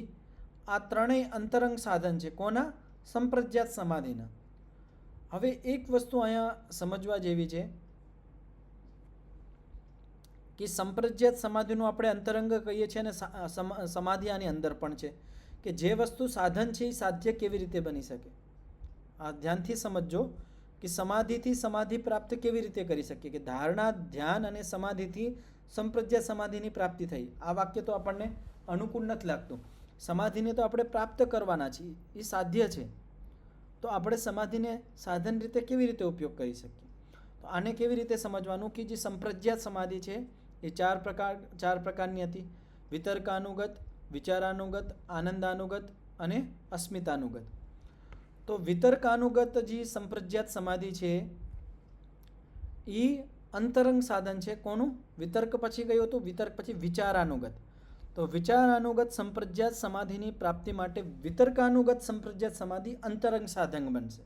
આ ત્રણેય અંતરંગ સાધન છે. કોના? સંપ્રજ્ઞાત સમાધિના. હવે એક વસ્તુ અહીંયા સમજવા જેવી છે કે સંપ્રજ્ઞાત સમાધિનું આપણે અંતરંગ કહીએ છીએ અને સમાધિ આની અંદર પણ છે કે જે વસ્તુ સાધન છે એ સાધ્ય કેવી રીતે બની શકે. આ ધ્યાનથી સમજજો કે સમાધિથી સમાધિ પ્રાપ્ત કેવી રીતે કરી શકીએ. કે ધારણા, ધ્યાન અને સમાધિથી સંપ્રજ્ઞાત સમાધિની પ્રાપ્તિ થઈ. આ વાક્ય તો આપણને અનુકૂળ નથી લાગતું. સમાધિને તો આપણે પ્રાપ્ત કરવાના છીએ, એ સાધ્ય છે. તો આપણે સમાધિને સાધન રીતે કેવી રીતે ઉપયોગ કરી શકીએ? તો આને કેવી રીતે સમજવાનું કે જે સંપ્રજ્ઞાત સમાધિ છે એ 4 પ્રકારની હતી: વિતર્કાનુગત, વિચારાનુગત, આનંદાનુગત અને અસ્મિતાનુગત. તો વિતર્કાનુગત જે સંપ્રજ્ઞાત સમાધિ છે એ અંતરંગ સાધન છે. કોનું? વિતર્ક પછી ગયું હતું, વિતર્ક પછી વિચારાનુગત. તો વિચારાનુગત સંપ્રજ્ઞાત સમાધિની પ્રાપ્તિ માટે વિતર્કાનુગત સંપ્રજ્ઞાત સમાધિ અંતરંગ સાધન બનશે.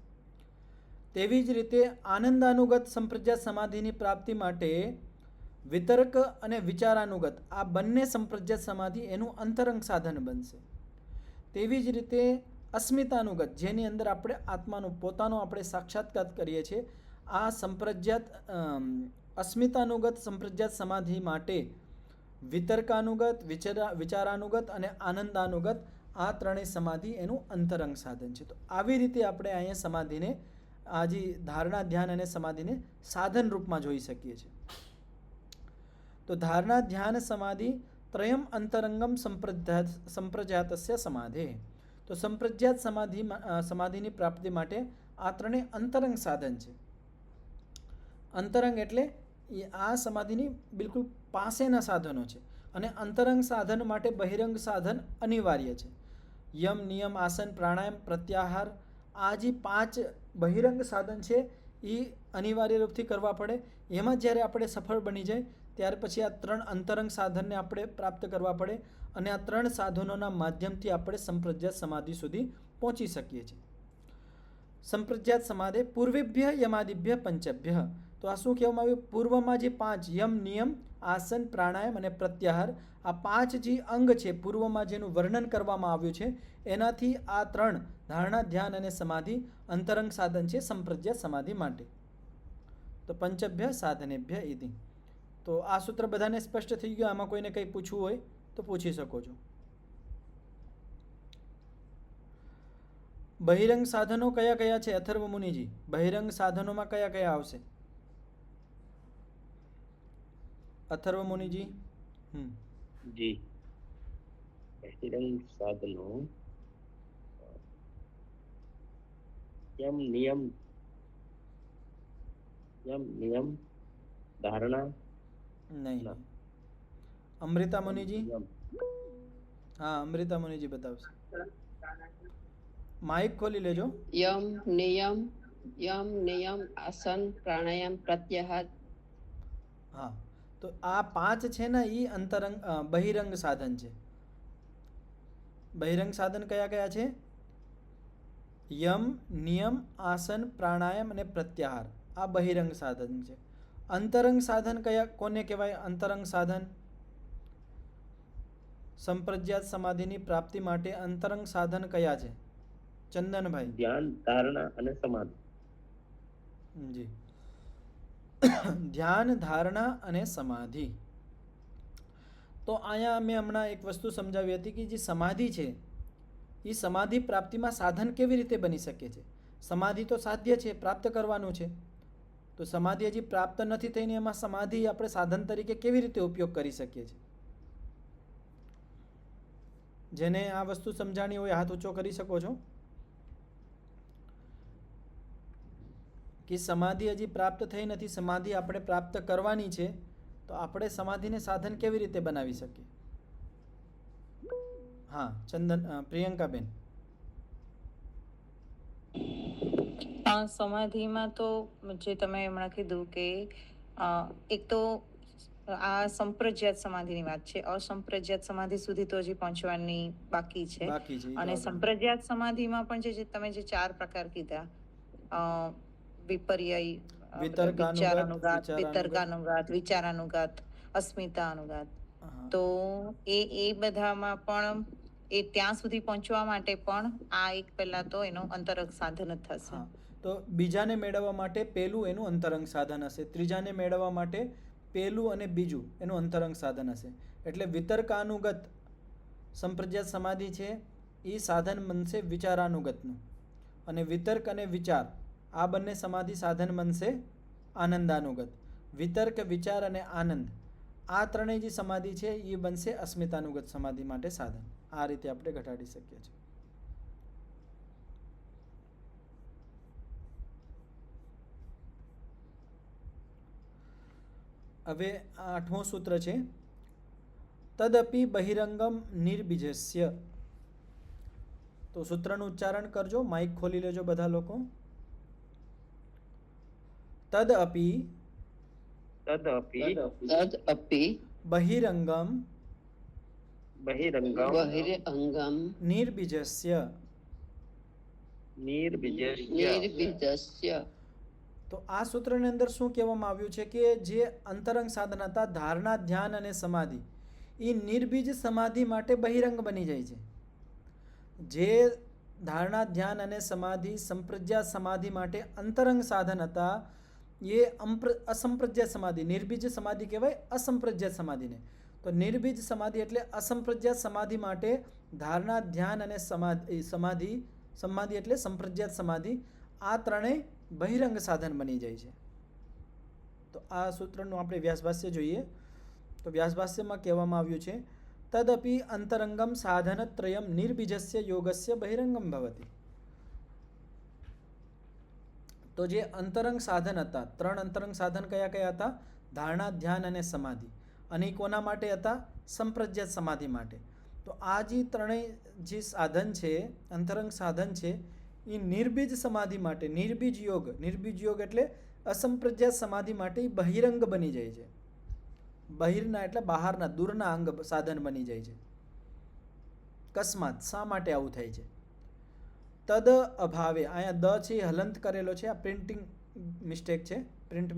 તેવી જ રીતે આનંદાનુગત સંપ્રજ્ઞાત સમાધિની પ્રાપ્તિ માટે વિતર્ક અને વિચારાનુગત આ બંને સંપ્રજ્ઞાત સમાધિ એનું અંતરંગ સાધન બનશે. તેવી જ રીતે અસ્મિતાનુગત જેની અંદર આપણે આત્માનો પોતાનો આપણે સાક્ષાત્કાર કરીએ છીએ આ સંપ્રજ્ઞાત અસ્મિતાનુગત સંપ્રજ્ઞાત સમાધિ માટે વિતર્કાનુગત વિચારાનુગત અને આનંદાનુગત આ ત્રણેય સમાધિ એનું અંતરંગ સાધન છે. તો આવી રીતે આપણે અહીંયા સમાધિને આ જે ધારણા ધ્યાન અને સમાધિને સાધન રૂપમાં જોઈ શકીએ છીએ. તો ધારણા ધ્યાન સમાધિ ત્રયમ અંતરંગમ સંપ્રજ્ઞાતસ્ય સમાધિ. તો સંપ્રજ્ઞાત સમાધિની પ્રાપ્તિ માટે આ ત્રણેય અંતરંગ સાધન છે. અંતરંગ એટલે એ આ સમાધિની બિલકુલ પાસેના સાધનો છે અને અંતરંગ સાધન માટે બહિરંગ સાધન અનિવાર્ય છે. યમ નિયમ આસન પ્રાણાયામ પ્રત્યાહાર આ જે 5 બહિરંગ સાધન છે એ અનિવાર્ય રૂપથી કરવા પડે. એમાં જ્યારે આપણે સફળ બની જાય ત્યાર પછી આ 3 અંતરંગ સાધનને આપણે પ્રાપ્ત કરવા પડે અને આ 3 સાધનોના માધ્યમથી આપણે સંપ્રજ્ઞાત સમાધિ સુધી પહોંચી શકીએ છીએ. સંપ્રજ્ઞાત સમાધિ પૂર્વેભ્ય યમાદિભ્ય પંચભ્ય. તો આ શું કહેવામાં આવ્યું? પૂર્વમાં જે 5 યમ નિયમ આસન પ્રાણાયામ અને પ્રત્યાહાર આ 5 જે અંગ છે પૂર્વમાં જેનું વર્ણન કરવામાં આવ્યું છે એનાથી આ 3 ધારણા ધ્યાન અને સમાધિ અંતરંગ સાધન છે સંપ્રજ્ઞાત સમાધિ માટે. તો પંચભ્ય સાધનેભ્ય ઇતિ. તો આ સૂત્ર બધાને સ્પષ્ટ થઈ ગયું? આમાં કોઈને કંઈ પૂછવું હોય તો પૂછી શકો છો. બહિરંગ સાધનો કયા કયા છે અથર્વ મુનિજી? બહિરંગ સાધનોમાં કયા કયા આવશે અથર્વ મુનિજી? જી બહિરંગ સાધનો યમ નિયમ ધારણા નહીં. અમૃતા મુનિજી? હા અમૃતા મુનિજી બતાવશે. માઇક ખોલી લેજો. યમ નિયમ આસન પ્રાણાયામ પ્રત્યાહાર. હા તો આ 5 છે ને એ અંતરંગ બહિરંગ સાધન છે. બહિરંગ સાધન કયા કયા છે? યમ નિયમ આસન પ્રાણાયામ અને પ્રત્યાહાર આ બહિરંગ સાધન છે. અંતરંગ સાધન કયા કોને કહેવાય? અંતરંગ સાધન સંપ્રજ્ઞાત સમાધિની પ્રાપ્તિ માટે અંતરંગ સાધન કયા છે ચંદનભાઈ? ધ્યાન ધારણા અને સમાધિ. જી ધ્યાન ધારણા અને સમાધિ. તો અહીંયા મેં હમણાં એક વસ્તુ સમજાવી હતી કે જે સમાધિ છે એ સમાધિ પ્રાપ્તિમાં સાધન કેવી રીતે બની શકે છે? સમાધિ તો સાધ્ય છે, પ્રાપ્ત કરવાનું છે. તો સમાધિ હજી પ્રાપ્ત નથી થઈને એમાં સમાધિ આપણે સાધન તરીકે કેવી રીતે ઉપયોગ કરી શકીએ છીએ? જેને આ વસ્તુ સમજાણી હોય હાથ ઊંચો કરી શકો છો. કે સમાધિ હજી પ્રાપ્ત થઈ નથી, સમાધિ આપણે પ્રાપ્ત કરવાની છે, તો આપણે સમાધિને સાધન કેવી રીતે બનાવી શકીએ? હા પ્રિયંકાબેન. સમાધિમાં તો જે તમે હમણાં કીધું કે એક તો આ સંપ્રજ્ઞાત સમાધિની વાત છે. અસંપ્રજ્ઞાત સમાધિ સુધી તો હજી પહોંચવાની બાકી છે. અને સંપ્રજ્ઞાત સમાધિમાં પણ જે તમે જે 4 પ્રકાર કીધા વિપર્યય, વિતર્કાનુગાત, વિચારાનુગાત, અસ્મિતાનુગાત, તો એ બધામાં પણ એ ત્યાં સુધી પહોંચવા માટે પણ આ એક પહેલા તો એનો અંતરંગ સાધન જ થશે. તો બીજાને મેળવવા માટે પહેલું એનું અંતરંગ સાધન હશે, ત્રીજાને મેળવવા માટે પહેલું અને બીજું એનું અંતરંગ સાધન હશે. એટલે વિતર્કાનુગત સંપ્રજ્ઞાત સમાધિ છે એ સાધન બનશે વિચારાનુગતનું, અને વિતર્ક અને વિચાર આ બંને સમાધિ સાધન બનશે આનંદાનુગત. વિતર્ક, વિચાર અને આનંદ આ ત્રણેય જે સમાધિ છે એ બનશે અસ્મિતાનુગત સમાધિ માટે સાધન. આ રીતે આપણે ઘટાડી શકીએ છીએ. હવે 8મું સૂત્ર છે તદપી બહિરંગમ નિર્બીજસ્ય. તો સૂત્રનું ઉચ્ચારણ કરજો, માઇક ખોલી લેજો બધા લોકો. તદપી બહિરંગમ નિર્બીજસ્ય તો આ સૂત્રની અંદર શું કહેવામાં આવ્યું છે કે જે અંતરંગ સાધન હતા ધારણા, ધ્યાન અને સમાધિ, એ નિર્બીજ સમાધિ માટે બહિરંગ બની જાય છે. જે ધારણા, ધ્યાન અને સમાધિ સંપ્રજ્ઞાત સમાધિ માટે અંતરંગ સાધન હતા એ અસંપ્રજ્ઞાત સમાધિ, નિર્બીજ સમાધિ કહેવાય અસંપ્રજ્ઞાત સમાધિને. તો નિર્બીજ સમાધિ એટલે અસંપ્રજ્ઞાત સમાધિ માટે ધારણા, ધ્યાન અને સમાધિ એટલે સંપ્રજ્ઞાત સમાધિ, આ ત્રણેય બહિરંગ સાધન બની જાય છે. તો આ સૂત્રનું આપણે વ્યાસભાષ્ય જોઈએ. તો વ્યાસભાષ્યમાં કહેવામાં આવ્યું છે તદપી અંતરંગમ સાધનત્રયમ નિર્બીજસ્ય યોગસ્ય બહિરંગમ ભવતિ. તો જે અંતરંગ સાધન હતા, ત્રણ અંતરંગ સાધન કયા કયા હતા? ધારણા, ધ્યાન અને સમાધિ. અને કોના માટે હતા? સંપ્રજ્ઞાત સમાધિ માટે. તો આ જે ત્રણેય જે સાધન છે, અંતરંગ સાધન છે, એ નિર્બીજ સમાધિ માટે, નિર્બીજ યોગ એટલે અસંપ્રજ્ઞાત સમાધિ માટે બહિરંગ બની જાય છે. બહિરના એટલે બહારના, દૂરના અંગ સાધન બની જાય છે. કસ્માત, શા માટે આવું થાય છે? તદ અભાવે, અહીંયા દ છે એ હલંત કરેલો છે, આ પ્રિન્ટ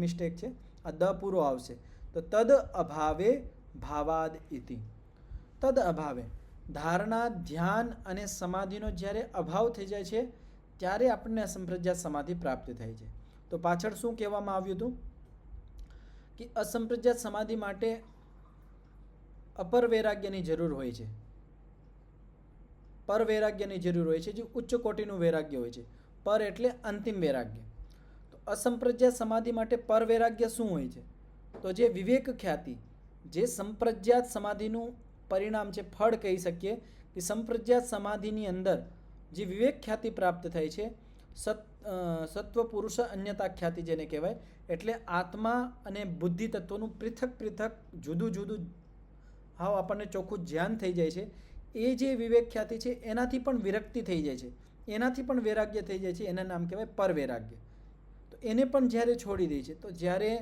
મિસ્ટેક છે, આ દ પૂરો આવશે. તો તદ અભાવે ભાવાદ ઇતિ. તદ અભાવે ધારણા, ધ્યાન અને સમાધિનો જ્યારે અભાવ થઈ જાય છે ત્યારે આપણને અસંપ્રજ્ઞાત સમાધિ પ્રાપ્ત થાય છે. તો પાછળ શું કહેવામાં આવ્યું હતું કે અસંપ્રજ્ઞાત સમાધિ માટે અપર વૈરાગ્યની જરૂર હોય છે, પર વૈરાગ્યની જરૂર હોય છે, જે ઉચ્ચ કોટીનું વૈરાગ્ય હોય છે. પર એટલે અંતિમ વૈરાગ્ય. તો અસંપ્રજ્ઞાત સમાધિ માટે પર વૈરાગ્ય શું હોય છે? તો જે વિવેક ખ્યાતિ, જે સંપ્રજ્ઞાત સમાધિનું પરિણામ છે, ફળ કહી શકીએ કે સંપ્રજ્ઞાત સમાધિની અંદર જે વિવેક ખ્યાતિ પ્રાપ્ત થાય છે, સત્વ પુરુષ અન્યતા ખ્યાતિ જેને કહેવાય, એટલે આત્મા અને બુદ્ધિ તત્વોનું પૃથક જુદું હાવ આપણને ચોખ્ખું જ્ઞાન થઈ જાય છે. એ જે વિવેક ખ્યાતિ છે એનાથી પણ વિરક્તિ થઈ જાય છે, એનાથી પણ વૈરાગ્ય થઈ જાય છે, એના નામ કહેવાય પર વૈરાગ્ય. તો એને પણ જ્યારે છોડી દે છે, તો જ્યારે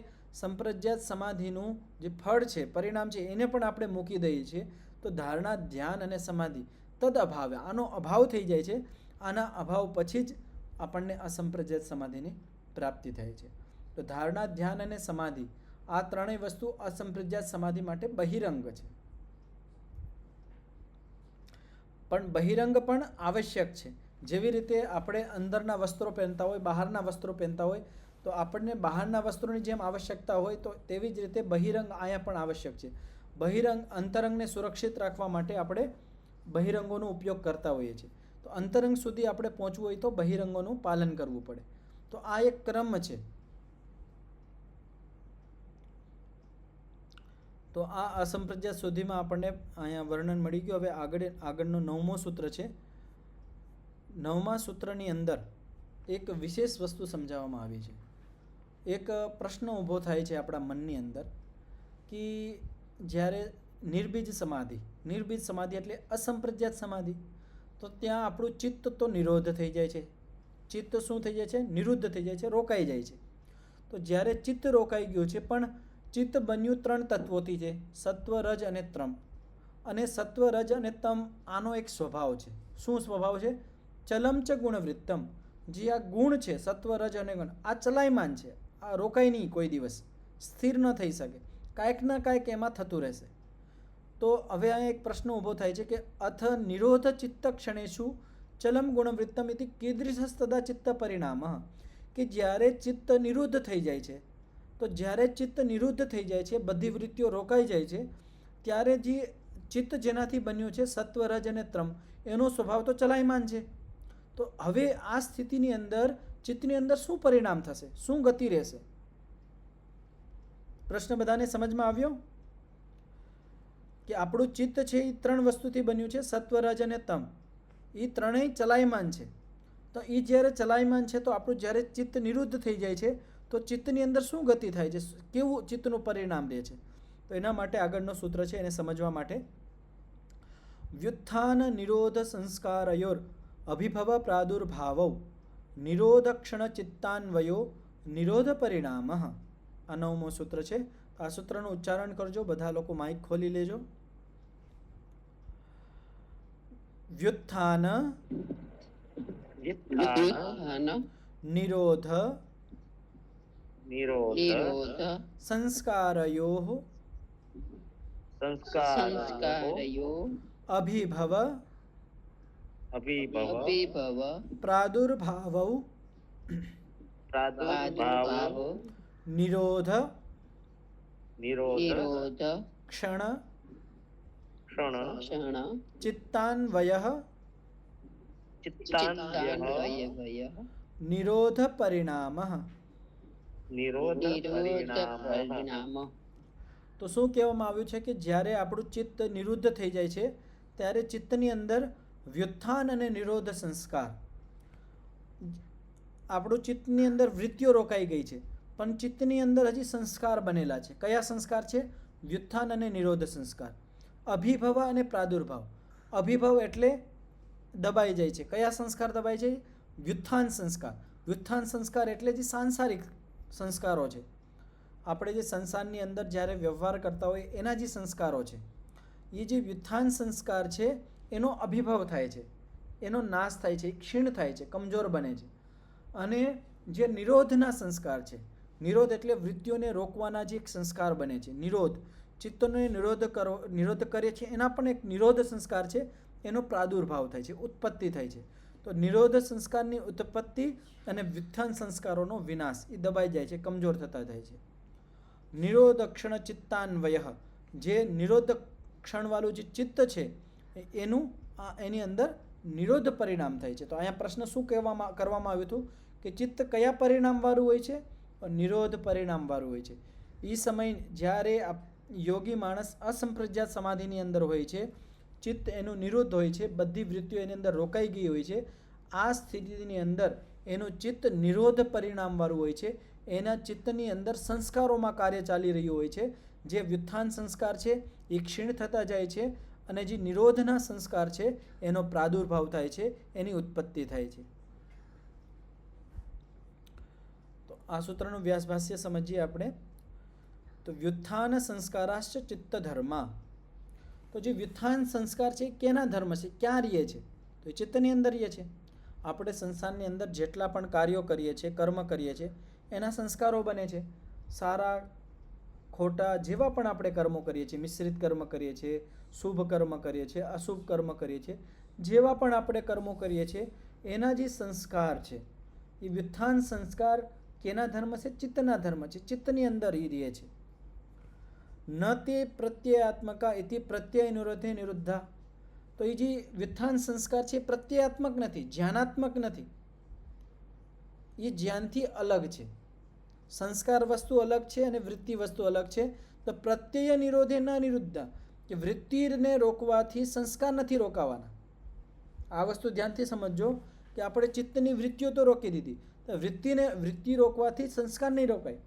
સંપ્રજ્ઞાત સમાધિનું જે ફળ છે, પરિણામ છે, એને પણ આપણે મૂકી દઈએ છીએ. તો ધારણા, ધ્યાન અને સમાધિ તદ અભાવે, આનો અભાવ થઈ જાય છે. આના અભાવ પછી જ આપણને અસંપ્રજ્ઞાત સમાધિની પ્રાપ્તિ થાય છે. તો ધારણા, ધ્યાન અને સમાધિ આ ત્રણેય વસ્તુ અસંપ્રજ્ઞાત સમાધિ માટે બહિરંગ છે. પણ બહિરંગ પણ આવશ્યક છે. જેવી રીતે આપણે અંદરના વસ્ત્રો પહેરતા હોય, બહારના વસ્ત્રો પહેરતા હોય, તો આપણને બહારના વસ્ત્રોની જેમ આવશ્યકતા હોય, તો તેવી જ રીતે બહિરંગ અહીંયા પણ આવશ્યક છે. બહિરંગ, અંતરંગને સુરક્ષિત રાખવા માટે આપણે બહિરંગોનો ઉપયોગ કરતા હોઈએ છીએ. તો અંતરંગ સુધી આપણે પહોંચવું હોય તો બહિરંગોનું પાલન કરવું પડે. તો આ એક ક્રમ છે. તો આ અસંપ્રજ્ઞાત સુધીમાં આપણને અહીંયા વર્ણન મળી ગયું. હવે આગળનું 9મું સૂત્ર છે. 9મા સૂત્રની અંદર એક વિશેષ વસ્તુ સમજાવવામાં આવી છે. એક પ્રશ્ન ઊભો થાય છે આપણા મનની અંદર કે જ્યારે નિર્બીજ સમાધિ એટલે અસંપ્રજ્ઞાત સમાધિ, તો ત્યાં આપણું ચિત્ત તો નિરોધ થઈ જાય છે. ચિત્ત શું થઈ જાય છે? નિરુદ્ધ થઈ જાય છે, રોકાઈ જાય છે. તો જ્યારે ચિત્ત રોકાઈ ગયું છે, પણ ચિત્ત બન્યું 3 તત્વોથી છે, સત્વ, રજ અને તમ. અને સત્વ, રજ અને તમ આનો એક સ્વભાવ છે. શું સ્વભાવ છે? ચલમ ચ ગુણવૃત્તમ. જે આ ગુણ છે, સત્વ, રજ અને ગુણ, આ ચલાયમાન છે, આ રોકાય નહીં, કોઈ દિવસ સ્થિર ન થઈ શકે, કાંઈક ના કાંઈક એમાં થતું રહેશે. તો હવે અહીંયા એક પ્રશ્ન ઊભો થાય છે કે અથ નિરોધ ચિત્ત ક્ષણેશુ ચલમ ગુણવૃત્તમ ઇતિ કીદૃશસ્તદા ચિત્ત પરિણામ. કે જ્યારે ચિત્ત નિરુદ્ધ થઈ જાય છે, તો જ્યારે ચિત્ત નિરુદ્ધ થઈ જાય છે, બધી વૃત્તિઓ રોકાઈ જાય છે, ત્યારે જે ચિત્ત જેનાથી બન્યું છે, સત્વ, રજ અને તમ, એનો સ્વભાવ તો ચલાયમાન છે. તો હવે આ સ્થિતિની અંદર ચિત્તની અંદર શું પરિણામ થશે, શું ગતિ રહેશે? પ્રશ્ન બધાને સમજમાં આવ્યો? કે આપણું ચિત્ત છે એ 3 વસ્તુથી બન્યું છે, સત્વ, રજ અને તમ. એ ત્રણેય ચલાયમાન છે. તો એ જ્યારે ચલાયમાન છે, તો આપણું જ્યારે ચિત્ત નિરુદ્ધ થઈ જાય છે, તો ચિત્તની અંદર શું ગતિ થાય છે, કેવું ચિત્તનું પરિણામ રહે છે? તો એના માટે આગળનો સૂત્ર છે, એને સમજવા માટે વ્યુત્થાન નિરોધ સંસ્કારયોર અભિભવ પ્રાદુર્ભાવૌ નિરોધક્ષણ ચિત્તાન્વયો નિરોધ પરિણામ. આ 9મું સૂત્ર છે. આ સૂત્રનું ઉચ્ચારણ કરજો, બધા લોકો માઇક ખોલી લેજો. વ્યુત્થાન નિરોધ નિરોધ નિરોધ સંસ્કારયોઃ સંસ્કારયોઃ સંસ્કારયો અભિભવ અભિભવ અભિભવ પ્રાદુર્ભાવૌ પ્રાદુર્ભાવ નિરોધ નિરોધ નિરોધ ક્ષણ ક્ષણ ક્ષણ ચિત્તાન્વયઃ ચિત્તાન્વયઃ ચિત્તાન્વયઃ નિરોધ પરિણામઃ. નિરોધ નિરોધ પરિણામઃ. પરિણામ તો શું કહેવામાં આવ્યું છે કે જ્યારે આપણું ચિત્ત નિરુદ્ધ થઈ જાય છે ત્યારે ચિત્તની અંદર વ્યુત્થાન અને નિરોધ સંસ્કાર, આપણું ચિત્તની અંદર વૃત્તિઓ રોકાઈ ગઈ છે પણ ચિત્તની અંદર હજી સંસ્કાર બનેલા છે. કયા સંસ્કાર છે? વ્યુત્થાન અને નિરોધ સંસ્કાર. અભિભવ અને પ્રાદુર્ભાવ. અભિભવ એટલે દબાઈ જાય છે. કયા સંસ્કાર દબાઈ જાય? વ્યુત્થાન સંસ્કાર. વ્યુત્થાન સંસ્કાર એટલે જે સાંસારિક સંસ્કારો છે, આપણે જે સંસારની અંદર જ્યારે વ્યવહાર કરતા હોય એના જે સંસ્કારો છે, એ જે વ્યુત્થાન સંસ્કાર છે એનો અભિભવ થાય છે, એનો નાશ થાય છે, ક્ષીણ થાય છે, કમજોર બને છે. અને જે નિરોધના સંસ્કાર છે, નિરોધ એટલે વૃત્તિઓને રોકવાના જે એક સંસ્કાર બને છે, નિરોધ, ચિત્તનો નિરોધ કરીએ છીએ એના પણ એક નિરોધ સંસ્કાર છે, એનો પ્રાદુર્ભાવ થાય છે, ઉત્પત્તિ થાય છે. તો નિરોધ સંસ્કારની ઉત્પત્તિ અને વ્યુત્થાન સંસ્કારોનો વિનાશ, એ દબાઈ જાય છે, કમજોર થતા થાય છે. નિરોધ ક્ષણ ચિત્તાન્વયઃ, જે નિરોધ ક્ષણવાળું જે ચિત્ત છે એની અંદર નિરોધ પરિણામ થાય છે. તો અહીંયા પ્રશ્ન શું કરવામાં આવ્યું હતું કે ચિત્ત કયા પરિણામવાળું હોય છે? નિરોધ પરિણામવાળું હોય છે. એ સમય જ્યારે યોગી માણસ અસંપ્રજ્ઞાત સમાધિની અંદર હોય છે, ચિત્ત એનું નિરુદ્ધ હોય છે, બધી વૃત્તિઓ એની અંદર રોકાઈ ગઈ હોય છે, આ સ્થિતિની અંદર એનું ચિત્ત નિરોધ પરિણામવાળું હોય છે. એના ચિત્તની અંદર સંસ્કારોમાં કાર્ય ચાલી રહ્યું હોય છે. જે વ્યુત્થાન સંસ્કાર છે એ ક્ષીણ થતા જાય છે અને જે નિરોધના સંસ્કાર છે એનો પ્રાદુર્ભાવ થાય છે, એની ઉત્પત્તિ થાય છે. તો આ સૂત્રનું વ્યાસભાષ્ય સમજીએ આપણે. તો વ્યુત્થાન સંસ્કારાશ્ચ ચિત્ત ધર્મા. તો જે વ્યુત્થાન સંસ્કાર છે એ કેના ધર્મ છે? ક્યાં રહીએ છે? તો એ ચિત્તની અંદર રહીએ છે. આપણે સંસારની અંદર જેટલા પણ કાર્યો કરીએ છીએ, કર્મ કરીએ છીએ, એના સંસ્કારો બને છે. સારા ખોટા જેવા પણ આપણે કર્મો કરીએ છીએ, મિશ્રિત કર્મ કરીએ છીએ, શુભ કર્મ કરીએ છીએ, અશુભ કર્મ કરીએ છીએ, જેવા પણ આપણે કર્મો કરીએ છીએ એના જે સંસ્કાર છે એ વ્યુત્થાન સંસ્કાર કેના ધર્મ છે? ચિત્તના ધર્મ છે. ચિત્તની અંદર એ રહે છે. ન તે પ્રત્યયાત્મકા ઇતિ પ્રત્યય નિરોધે નિરુદ્ધા. તો એ જે વ્યુત્થાન સંસ્કાર છે એ પ્રત્યયાત્મક નથી, જ્ઞાનાત્મક નથી, એ જ્ઞાનથી અલગ છે. સંસ્કાર વસ્તુ અલગ છે અને વૃત્તિ વસ્તુ અલગ છે. તો પ્રત્યય નિરોધે ન નિરુદ્ધા, કે વૃત્તિને રોકવાથી સંસ્કાર નથી રોકાવાના. આ વસ્તુ ધ્યાનથી સમજજો કે આપણે ચિત્તની વૃત્તિઓ તો રોકી દીધી, તો વૃત્તિ રોકવાથી સંસ્કાર નહીં રોકાય.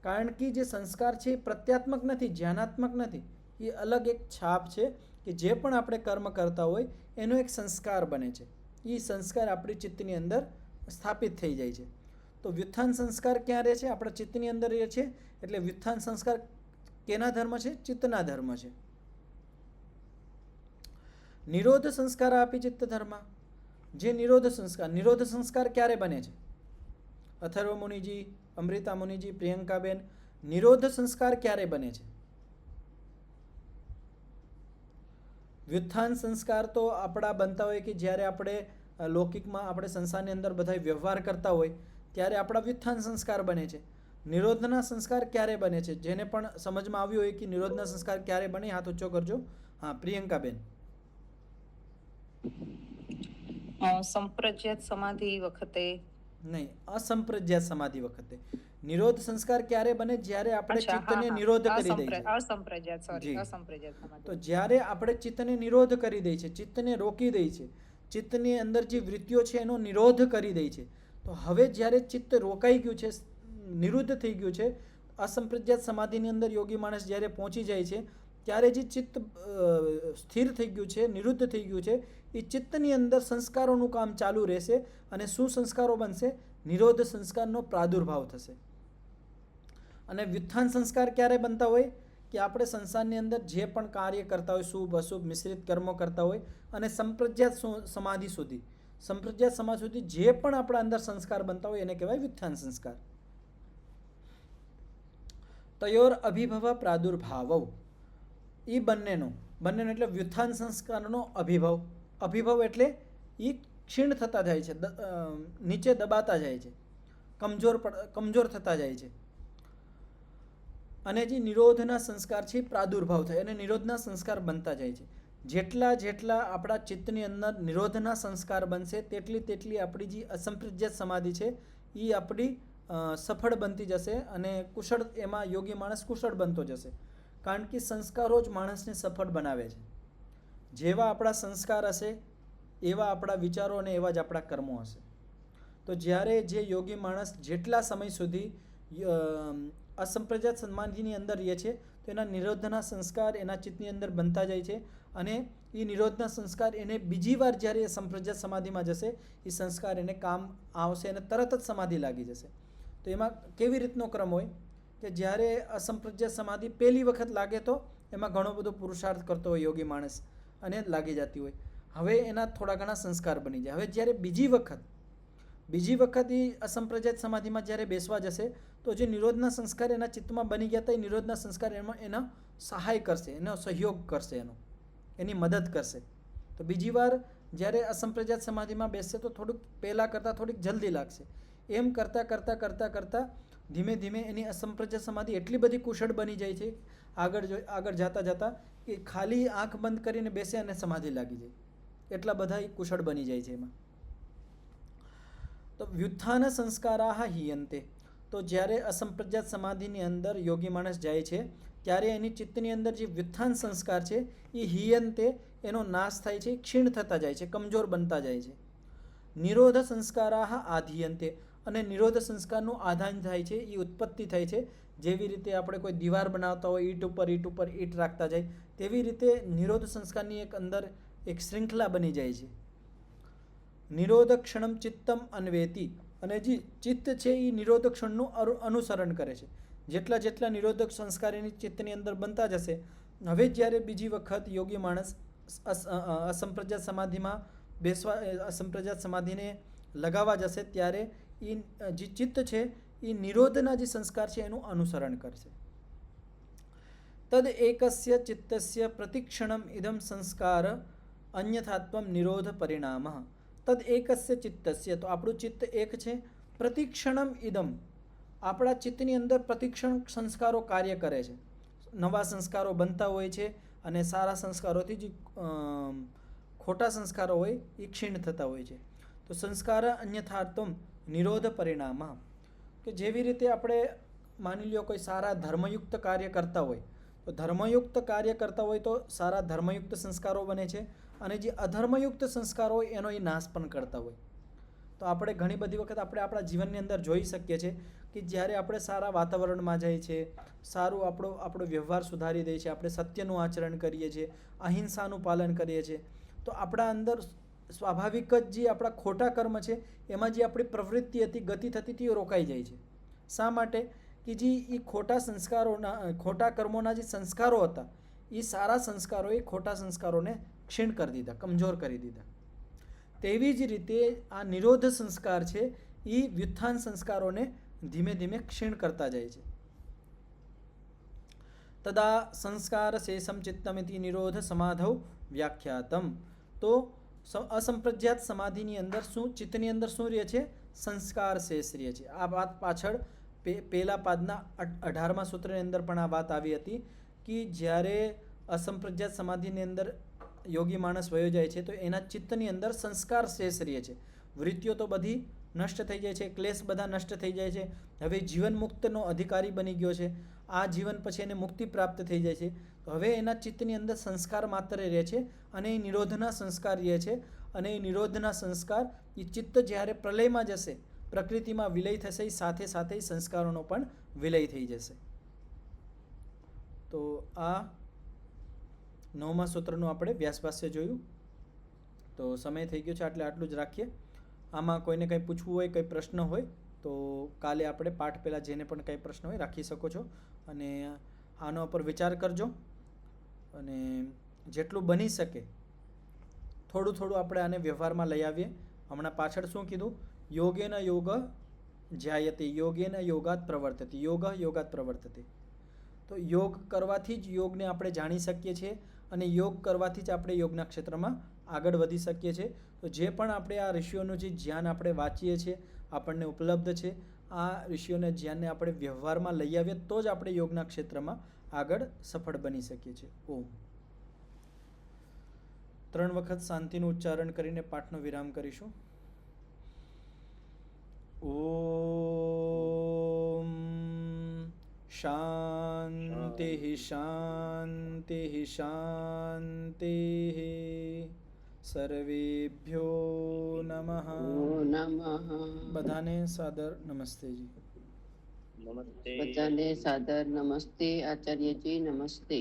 કારણ કે જે સંસ્કાર છે એ પ્રત્યાત્મક નથી, જ્ઞાનાત્મક નથી, એ અલગ એક છાપ છે કે જે પણ આપણે કર્મ કરતા હોય એનો એક સંસ્કાર બને છે. એ સંસ્કાર આપણી ચિત્તની અંદર સ્થાપિત થઈ જાય છે. તો વ્યુત્થાન સંસ્કાર ક્યાં રહે છે? આપણા ચિત્તની અંદર રહે છે. એટલે વ્યુત્થાન સંસ્કાર કેના ધર્મ છે? ચિત્તના ધર્મ છે. નિરોધ સંસ્કાર આપી ચિત્ત ધર્મ. જે નિરોધ સંસ્કાર ક્યારે બને છે? અથર્વ મુનિજી, અમૃતા મુનિજી, પ્રિયંકાબેન, નિરોધ સંસ્કાર ક્યારે બને છે? વ્યુત્થાન સંસ્કાર તો આપણા બનતા હોય કે જ્યારે આપણે લૌકિકમાં આપણે સંસારની અંદર બધા વ્યવહાર કરતા હોય ત્યારે આપણા વ્યુત્થાન સંસ્કાર બને છે. નિરોધના સંસ્કાર ક્યારે બને છે? જેને પણ સમજમાં આવ્યું હોય કે નિરોધના સંસ્કાર ક્યારે બને, હાથ ઊંચો કરજો. હા, પ્રિયંકાબેન. સંપ્રજ્ઞાત સમાધિ વખતે નહીં, અસંપ્રજ્ઞાત સમાધિ વખતે. નિરોધ સંસ્કાર ક્યારે બને? જ્યારે આપણે ચિત્તને નિરોધ કરી દઈએ છીએ. અસંપ્રજ્ઞાત સમાધિ. તો જ્યારે આપણે ચિત્તને નિરોધ કરી દઈએ છીએ, ચિત્તને રોકી દઈએ છીએ, ચિત્તની અંદર જે વૃત્તિઓ છે એનો નિરોધ કરી દઈએ છીએ, તો હવે જ્યારે ચિત્ત રોકાઈ ગયું છે, નિરુદ્ધ થઈ ગયું છે, અસંપ્રજ્ઞાત સમાધિની અંદર યોગી માણસ જ્યારે પહોંચી જાય છે ત્યારે જે ચિત્ત સ્થિર થઈ ગયું છે, નિરુદ્ધ થઈ ગયું છે, એ ચિત્તની અંદર સંસ્કારોનું કામ ચાલુ રહેશે અને શું સંસ્કારો બનશે? નિરોધ સંસ્કારનો પ્રાદુર્ભાવ થશે. અને વ્યુત્થાન સંસ્કાર ક્યારે બનતા હોય? કે આપણે સંસારની અંદર જે પણ કાર્ય કરતા હોય, શુભ અશુભ મિશ્રિત કર્મો કરતા હોય અને સંપ્રજ્ઞાત સમાધિ સુધી જે પણ આપણા અંદર સંસ્કાર બનતા હોય એને કહેવાય વ્યુત્થાન સંસ્કાર. તયોર અભિભવ પ્રાદુર્ભાવૌ, એ બંનેનો એટલે વ્યુત્થાન સંસ્કારનો અભિભવ એટલે એ ક્ષીણ થતા જાય છે, નીચે દબાતા જાય છે, કમજોર થતા જાય છે. અને જે નિરોધના સંસ્કાર છે એ પ્રાદુર્ભાવ થાય અને નિરોધના સંસ્કાર બનતા જાય છે. જેટલા આપણા ચિત્તની અંદર નિરોધના સંસ્કાર બનશે તેટલી આપણી જે અસંપ્રજ્ઞાત સમાધિ છે એ આપણી સફળ બનતી જશે અને કુશળ, એમાં યોગી માણસ કુશળ બનતો જશે. કારણ કે સંસ્કારો જ માણસને સફળ બનાવે છે. જેવા આપણા સંસ્કાર હશે એવા આપણા વિચારો અને એવા જ આપણા કર્મો હશે. તો જ્યારે જે યોગી માણસ જેટલા સમય સુધી અસંપ્રજ્ઞાત સમાધિની અંદર રહે છે તો એના નિરોધના સંસ્કાર એના ચિત્તની અંદર બનતા જાય છે અને એ નિરોધના સંસ્કાર એને બીજી વાર જ્યારે એ સંપ્રજ્ઞાત સમાધિમાં જશે એ સંસ્કાર એને કામ આવશે અને તરત જ સમાધિ લાગી જશે. તો એમાં કેવી રીતનો ક્રમ હોય કે જ્યારે અસંપ્રજ્ઞાત સમાધિ પહેલી વખત લાગે તો એમાં ઘણો બધો પુરુષાર્થ કરતો હોય યોગી માણસ અને લાગી જતી હોય. હવે એના થોડા ઘણા સંસ્કાર બની જાય. હવે જ્યારે બીજી વખત એ અસંપ્રજ્ઞાત સમાધિમાં જ્યારે બેસવા જશે તો જે નિરોધના સંસ્કાર એના ચિત્તમાં બની ગયા હતા એ નિરોધના સંસ્કાર એનો સહાય કરશે, એનો સહયોગ કરશે, એની મદદ કરશે. તો બીજી વાર જ્યારે અસંપ્રજ્ઞાત સમાધિમાં બેસશે તો થોડુંક પહેલાં કરતાં થોડીક જલ્દી લાગશે. એમ કરતાં ધીમે ધીમે એની અસંપ્રજ્ઞાત સમાધિ એટલી બધી કુશળ બની જાય છે આગળ જતાં કે ખાલી આંખ બંધ કરીને બેસે અને સમાધિ લાગી જાય. એટલા બધા એ કુશળ બની જાય છે એમાં. તો વ્યુત્થાન સંસ્કારાહ હીયન્તે, તો જ્યારે અસંપ્રજ્ઞાત સમાધિની અંદર યોગી માણસ જાય છે ત્યારે એની ચિત્તની અંદર જે વ્યુત્થાન સંસ્કાર છે એ હીયન્તે, એનો નાશ થાય છે, ક્ષીણ થતા જાય છે, કમજોર બનતા જાય છે. નિરોધ સંસ્કારાહ આધીયન્તે, અને નિરોધ સંસ્કારનું આધાન થાય છે, એ ઉત્પત્તિ થાય છે. જેવી રીતે આપણે કોઈ દીવાર બનાવતા હોય ઈંટ ઉપર ઈંટ રાખતા જાય તેવી રીતે નિરોધ સંસ્કારની અંદર એક શૃંખલા બની જાય છે. નિરોધ ક્ષણમ ચિત્તમ અન્વેતિ, અને જે ચિત્ત છે એ નિરોધ ક્ષણનું અનુસરણ કરે છે. જેટલા નિરોધક સંસ્કાર એની ચિત્તની અંદર બનતા જશે, હવે જ્યારે બીજી વખત યોગી માણસ અસંપ્રજ્ઞાત સમાધિમાં અસંપ્રજ્ઞાત સમાધિને લગાવવા જશે ત્યારે એ જે ચિત્ત છે એ નિરોધના જે સંસ્કાર છે એનું અનુસરણ કરશે. તદ એકસ્ય ચિત્તસ્ય પ્રતિક્ષણમ ઇદમ સંસ્કાર અન્યથાત્વમ નિરોધ પરિણામ. તદ એકસ્ય ચિત્તસ્ય, તો આપણું ચિત્ત એક છે. પ્રતિક્ષણમ ઇદમ, આપણા ચિત્તની અંદર પ્રતિક્ષણ સંસ્કારો કાર્ય કરે છે. નવા સંસ્કારો બનતા હોય છે અને સારા સંસ્કારોથી જે ખોટા સંસ્કારો હોય એ ક્ષીણ થતા હોય છે. તો સંસ્કાર અન્યથાત્વમ નિરોધ પરિણામ, કે જેવી રીતે આપણે માની લ્યો કોઈ સારા ધર્મયુક્ત કાર્ય કરતા હોય તો ધર્મયુક્ત કાર્ય કરતા હોય તો સારા ધર્મયુક્ત સંસ્કારો બને છે અને જે અધર્મયુક્ત સંસ્કારો હોય એનો એ નાશ પણ કરતા હોય. તો આપણે ઘણી બધી વખત આપણે આપણા જીવનની અંદર જોઈ શકીએ છીએ કે જ્યારે આપણે સારા વાતાવરણમાં જઈએ છીએ, સારું આપણો વ્યવહાર સુધારી દે છે, આપણે સત્યનું આચરણ કરીએ છીએ, અહિંસાનું પાલન કરીએ છીએ, તો આપણા અંદર સ્વાભાવિક જ જે આપણા ખોટા કર્મ છે એમાં જે આપણી પ્રવૃત્તિ હતી, ગતિ થતી હતી, એ રોકાઈ જાય છે. શા માટે? કે જે એ ખોટા કર્મોના જે સંસ્કારો હતા એ સારા સંસ્કારોએ ખોટા સંસ્કારોને ક્ષીણ કરી દીધા, કમજોર કરી દીધા. તેવી જ રીતે આ નિરોધ સંસ્કાર છે એ વ્યુત્થાન સંસ્કારોને ધીમે ધીમે ક્ષીણ કરતા જાય છે. તદા સંસ્કાર શેષમ ચિત્તમિતિ નિરોધ સમાધૌ વ્યાખ્યાતમ. તો અસંપ્રજ્ઞાત સમાધિની અંદર ચિત્તની અંદર શું રહે છે? સંસ્કાર શેષ રહે છે. આ વાત પાછળ પહેલા પાદના 18મા સૂત્રની અંદર પણ આ વાત આવી હતી કે જ્યારે અસંપ્રજ્ઞાત સમાધિની અંદર યોગી માણસ વયો જાય છે તો એના ચિત્તની અંદર સંસ્કાર શેષ રહે છે. વૃત્તિઓ તો બધી નષ્ટ થઈ જાય છે, ક્લેશ બધા નષ્ટ થઈ જાય છે. હવે જીવન મુક્તનો અધિકારી બની ગયો છે. આ જીવન પછી એને મુક્તિ પ્રાપ્ત થઈ જાય છે. તો હવે એના ચિત્તની અંદર સંસ્કાર માત્ર રહે છે અને એ નિરોધના સંસ્કાર રહે છે. અને એ નિરોધના સંસ્કાર એ ચિત્ત જ્યારે પ્રલયમાં જશે, પ્રકૃતિમાં વિલય થશે, એ સાથે સાથે સંસ્કારોનો પણ વિલય થઈ જશે. તો આ 9મા સૂત્રનું આપણે વ્યાસભાષ્ય જોયું. તો સમય થઈ ગયો છે એટલે આટલું જ રાખીએ. આમાં કોઈને કંઈ પૂછવું હોય, કંઈ પ્રશ્ન હોય તો કાલે આપણે પાઠ પહેલાં જેને પણ કંઈ પ્રશ્ન હોય રાખી શકો છો અને આનો પર વિચાર કરજો અને જેટલું બની શકે થોડું આપણે આને વ્યવહારમાં લઈ આવીએ. હમણાં પાછળ શું કીધું? યોગેન યોગ જ્યાયતે, યોગેન યોગાત પ્રવર્તતે, યોગ યોગાત પ્રવર્તતે. તો યોગ કરવાથી જ યોગને આપણે જાણી શકીએ છીએ અને યોગ કરવાથી જ આપણે યોગના ક્ષેત્રમાં આગળ વધી શકીએ છીએ. તો જે પણ આપણે આ ઋષિઓનું જે જ્ઞાન આપણે વાંચીએ છીએ, આપણને ઉપલબ્ધ છે, આ ઋષિઓના જ્ઞાનને આપણે વ્યવહારમાં લઈ આવીએ તો જ આપણે યોગના ક્ષેત્રમાં આગળ સફળ બની શકીએ છીએ. ઓમ. 3 વખત શાંતિનું ઉચ્ચારણ કરીને પાઠનો વિરામ કરીશું. ઓમ શાંતિ શાંતિ શાંતિ. સર્વેભ્યો નમઃ. નમઃ. બધાને સાદર નમસ્તેજી. નમસ્તે. બધાને સાદર નમસ્તે. આચાર્યજી નમસ્તે.